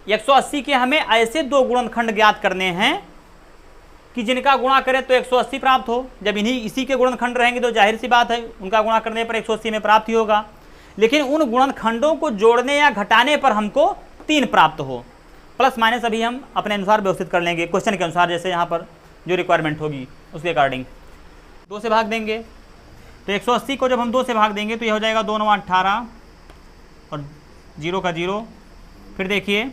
180 के हमें ऐसे दो गुणनखंड ज्ञात करने हैं कि जिनका गुणा करें तो 180 प्राप्त हो। जब इसी के गुणनखंड रहेंगे तो जाहिर सी बात है उनका गुणा करने पर 180 में प्राप्त ही होगा, लेकिन उन गुणनखंडों को जोड़ने या घटाने पर हमको 3 प्राप्त हो। प्लस माइनस अभी हम अपने अनुसार व्यवस्थित कर लेंगे, क्वेश्चन के अनुसार, जैसे यहाँ पर जो रिक्वायरमेंट होगी उसके अकॉर्डिंग। 2 से भाग देंगे तो 180 को जब हम 2 से भाग देंगे तो यह हो जाएगा 2 9 18 और 0 का 0। फिर देखिए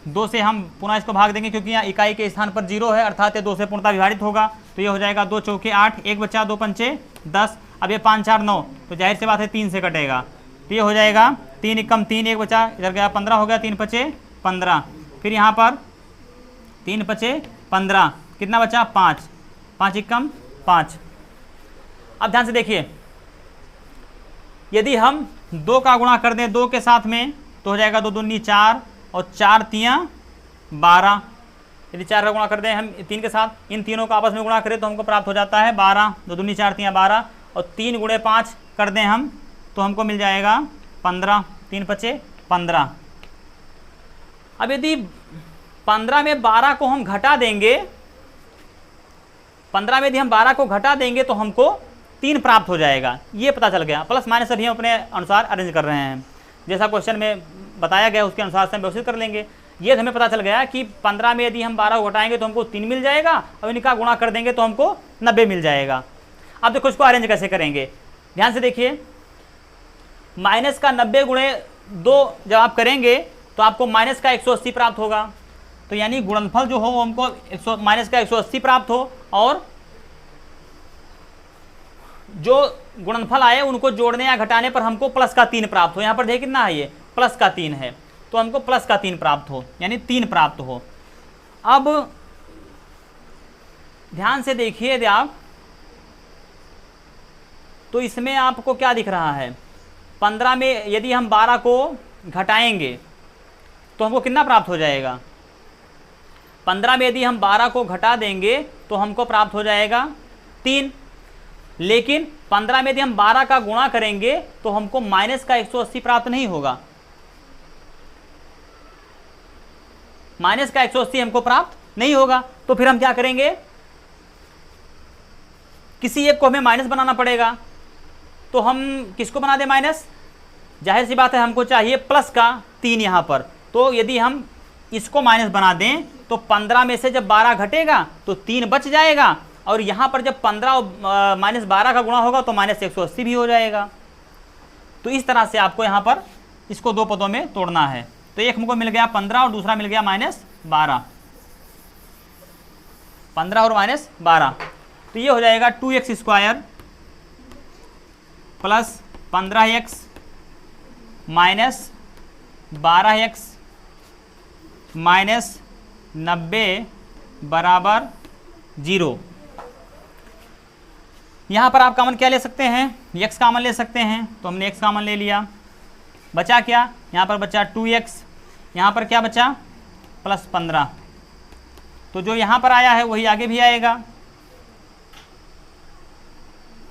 2 से हम पुनः इसको भाग देंगे क्योंकि यहाँ इकाई के स्थान पर 0 है, अर्थात ये 2 से पूर्णतः विभाजित होगा, तो ये हो जाएगा 2 चौके 8, 1 बचा 2 पंचे 10। अब ये 5 4 9, तो जाहिर सी बात है 3 से कटेगा, तो ये हो जाएगा 3 एकम 3, 1 बचा इधर गया 15 हो गया, 3 पचे 15। फिर यहाँ पर 3 पचे 15, कितना बचा 5, 5 एकम 5। अब ध्यान से देखिए, यदि हम 2 का गुणा कर दें 2 के साथ में तो हो जाएगा 2 दूनी 4 और 4 तियाँ 12। यदि 4 का गुणा कर दें हम 3 के साथ, इन तीनों का आपस में गुणा करें तो हमको प्राप्त हो जाता है 12, 2 दूनी 4 तियाँ 12 और 3 गुणे 5 कर दें हम तो हमको मिल जाएगा 15, 3 पचे 15। अब यदि 15 में 12 को हम घटा देंगे, 15 में यदि हम 12 को घटा देंगे तो हमको 3 प्राप्त हो जाएगा, ये पता चल गया। प्लस माइनस अभी हम अपने अनुसार अरेंज कर रहे हैं, जैसा क्वेश्चन में बताया गया उसके अनुसार से हम व्यवस्थित कर लेंगे। ये हमें पता चल गया कि 15 में यदि हम 12 को घटाएंगे तो हमको 3 मिल जाएगा और इनका गुणा कर देंगे तो हमको 90 मिल जाएगा। अब देखो इसको अरेंज कैसे करेंगे, ध्यान से देखिए, माइनस का 90 गुणे 2 जब आप करेंगे तो आपको माइनस का 180 प्राप्त होगा, तो यानी गुणनफल जो हो वो हमको माइनस का 180 प्राप्त हो और जो गुणनफल आए उनको जोड़ने या घटाने पर हमको प्लस का 3 प्राप्त हो। यहाँ पर देखिए कितना है, ये प्लस का 3 है, तो हमको प्लस का 3 प्राप्त हो, यानी 3 प्राप्त हो। अब ध्यान से देखिए यदि आप, तो इसमें आपको क्या दिख रहा है, 15 में यदि हम 12 को घटाएंगे तो हमको कितना प्राप्त हो जाएगा, 15 में यदि हम 12 को घटा देंगे तो हमको प्राप्त हो जाएगा 3, लेकिन 15 में यदि हम 12 का गुणा करेंगे तो हमको माइनस का 180 प्राप्त नहीं होगा, माइनस का 180 हमको प्राप्त नहीं होगा। तो फिर हम क्या करेंगे, किसी एक को हमें माइनस बनाना पड़ेगा, तो हम किसको बना दें माइनस, जाहिर सी बात है हमको चाहिए प्लस का 3 यहाँ पर, तो यदि हम इसको माइनस बना दें तो 15 में से जब 12 घटेगा तो 3 बच जाएगा और यहाँ पर जब 15 और माइनस 12 का गुणा होगा तो माइनस 180 भी हो जाएगा। तो इस तरह से आपको यहाँ पर इसको 2 पदों में तोड़ना है, तो एक हमको मिल गया 15 और दूसरा मिल गया -12, 15 और -12, तो ये हो जाएगा 2x² plus 15x minus 12x minus 90 बराबर 0। यहाँ पर आप कॉमन क्या ले सकते हैं, x कॉमन ले सकते हैं, तो हमने x कॉमन ले लिया, बचा क्या, यहाँ पर बचा 2x, यहाँ पर क्या बचा +15, तो जो यहाँ पर आया है वही आगे भी आएगा,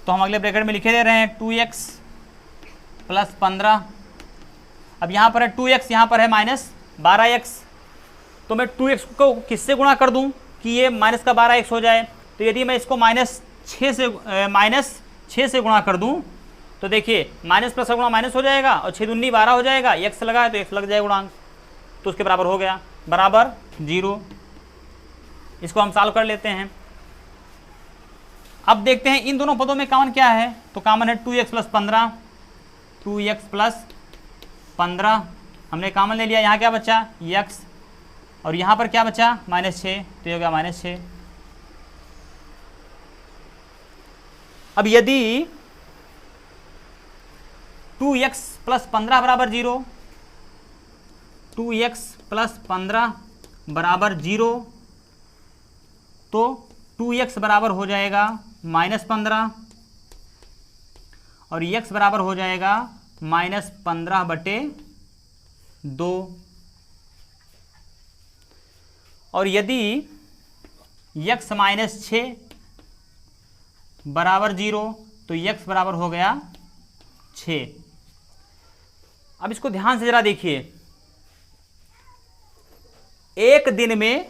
तो हम अगले ब्रैकेट में लिखे दे रहे हैं 2x + 15 अब यहाँ पर है 2x, यहाँ पर है -12x, तो मैं 2x को किससे गुणा कर दूं कि ये माइनस का 12x हो जाए। तो यदि मैं इसको -6 से गुणा कर दूं तो देखिए माइनस प्लस का गुणा माइनस हो जाएगा और 6 दूनी 12 हो जाएगा, x लगा है तो x लग जाएगा गुणांक, तो उसके बराबर हो गया, बराबर 0। इसको हम सॉल्व कर लेते हैं। अब देखते हैं इन दोनों पदों में कॉमन क्या है, तो कॉमन है 2x + 15, 2x + 15 हमने कॉमन ले लिया। यहाँ क्या बचा x, और यहाँ पर क्या बचा -6, तो ये हो गया -6। अब यदि 2x + 15 बराबर 0, 2x + 15 बराबर 0, तो 2x बराबर हो जाएगा -15 और x बराबर हो जाएगा -15/2। और यदि x -6 बराबर 0 तो x बराबर हो गया 6। अब इसको ध्यान से जरा देखिए, एक दिन में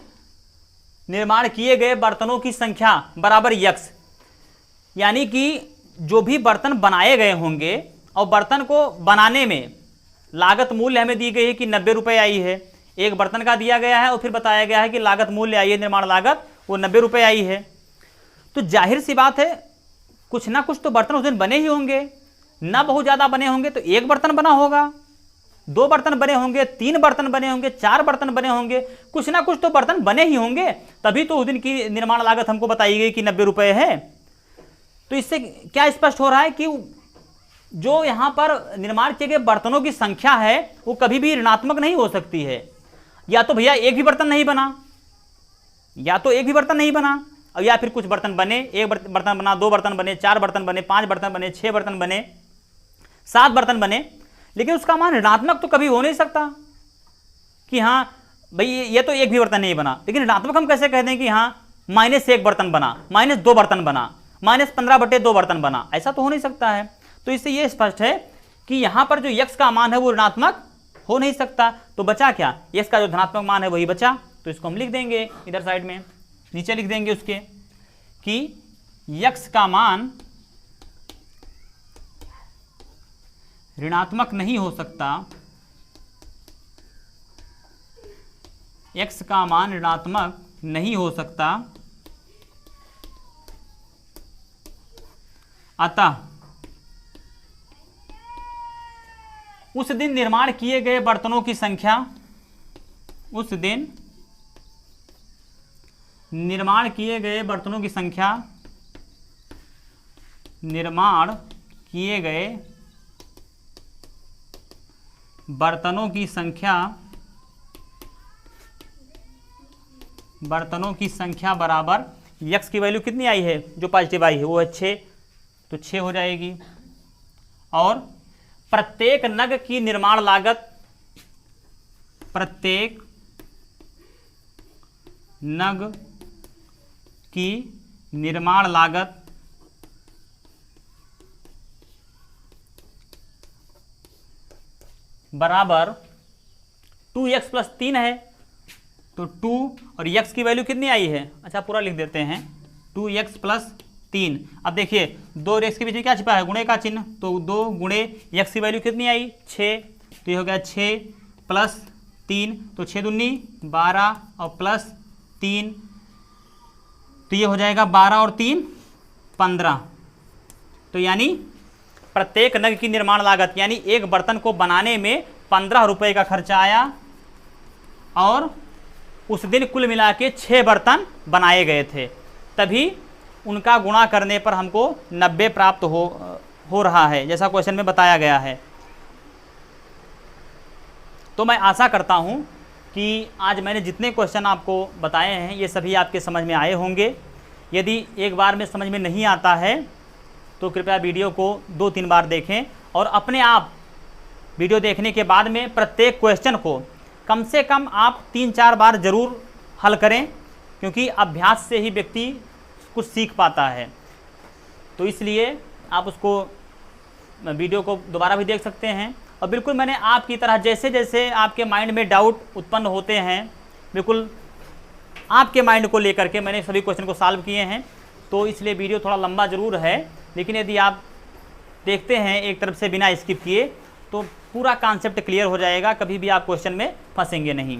निर्माण किए गए बर्तनों की संख्या बराबर x, यानी कि जो भी बर्तन बनाए गए होंगे और बर्तन को बनाने में लागत मूल्य हमें दी गई है कि 90 रुपये आई है, एक बर्तन का दिया गया है और फिर बताया गया है कि लागत मूल्य आई है, निर्माण लागत वो 90 रुपये आई है। तो जाहिर सी बात है कुछ ना कुछ तो बर्तन उस दिन बने ही होंगे, ना बहुत ज़्यादा बने होंगे तो एक बर्तन बना होगा, 2 बर्तन बने होंगे, 3 बर्तन बने होंगे, 4 बर्तन बने होंगे, कुछ ना कुछ तो बर्तन बने ही होंगे, तभी तो उस दिन की निर्माण लागत हमको बताई गई कि 90 रुपये है। तो इससे क्या स्पष्ट हो रहा है कि जो यहाँ पर निर्माण किए गए बर्तनों की संख्या है वो कभी भी ऋणात्मक नहीं हो सकती है। या तो भैया एक भी बर्तन नहीं बना, या तो एक भी बर्तन नहीं बना, और या फिर कुछ बर्तन बने, एक बर्तन बना, 2 बर्तन बने, 4 बर्तन बने, 5 बर्तन बने, 6 बर्तन बने, 7 बर्तन बने, लेकिन उसका मान ऋणात्मक तो कभी हो नहीं सकता कि हाँ भाई ये तो एक भी बर्तन नहीं बना। लेकिन ऋणात्मक हम कैसे कहते हैं कि हाँ -1 बर्तन बना, -2 बर्तन बना, -15/2 बर्तन बना, ऐसा तो हो नहीं सकता है। तो इससे ये स्पष्ट है कि यहाँ पर जो x का मान है वो ऋणात्मक हो नहीं सकता। तो बचा क्या, x का जो धनात्मक मान है वही बचा, तो इसको हम लिख देंगे इधर साइड में, नीचे लिख देंगे उसके कि x का मान ऋणात्मक नहीं हो सकता, x का मान ऋणात्मक नहीं हो सकता, अतः उस दिन निर्माण किए गए बर्तनों की संख्या, उस दिन निर्माण किए गए बर्तनों की संख्या, निर्माण किए गए बर्तनों की संख्या, बर्तनों की संख्या बराबर x की वैल्यू कितनी आई है, जो पॉजिटिव आई है वो है 6, तो 6 हो जाएगी। और प्रत्येक नग की निर्माण लागत, प्रत्येक नग की निर्माण लागत बराबर 2x + 3 है, तो 2 और x की वैल्यू कितनी आई है, अच्छा पूरा लिख देते हैं, 2x + 3। अब देखिए 2 और x के बीच में क्या छिपा है, गुणे का चिन्ह, तो 2 गुणे x की वैल्यू कितनी आई 6, तो ये हो गया 6 + 3, तो 6 दूनी 12 और +3, तो ये हो जाएगा 12 और 3 15। तो यानी प्रत्येक नग की निर्माण लागत, यानी एक बर्तन को बनाने में 15 रुपये का खर्चा आया, और उस दिन कुल मिला के 6 बर्तन बनाए गए थे, तभी उनका गुणा करने पर हमको 90 प्राप्त हो रहा है, जैसा क्वेश्चन में बताया गया है। तो मैं आशा करता हूं कि आज मैंने जितने क्वेश्चन आपको बताए हैं ये सभी आपके समझ में आए होंगे। यदि एक बार में समझ में नहीं आता है तो कृपया वीडियो को 2-3 बार देखें, और अपने आप वीडियो देखने के बाद में प्रत्येक क्वेश्चन को कम से कम आप 3-4 बार ज़रूर हल करें, क्योंकि अभ्यास से ही व्यक्ति कुछ सीख पाता है। तो इसलिए आप उसको वीडियो को दोबारा भी देख सकते हैं, और बिल्कुल मैंने आपकी तरह जैसे जैसे आपके माइंड में डाउट उत्पन्न होते हैं, बिल्कुल आपके माइंड को लेकर के मैंने सभी क्वेश्चन को सॉल्व किए हैं। तो इसलिए वीडियो थोड़ा लंबा ज़रूर है, लेकिन यदि आप देखते हैं एक तरफ से बिना स्किप किए तो पूरा कॉन्सेप्ट क्लियर हो जाएगा, कभी भी आप क्वेश्चन में फंसेंगे नहीं।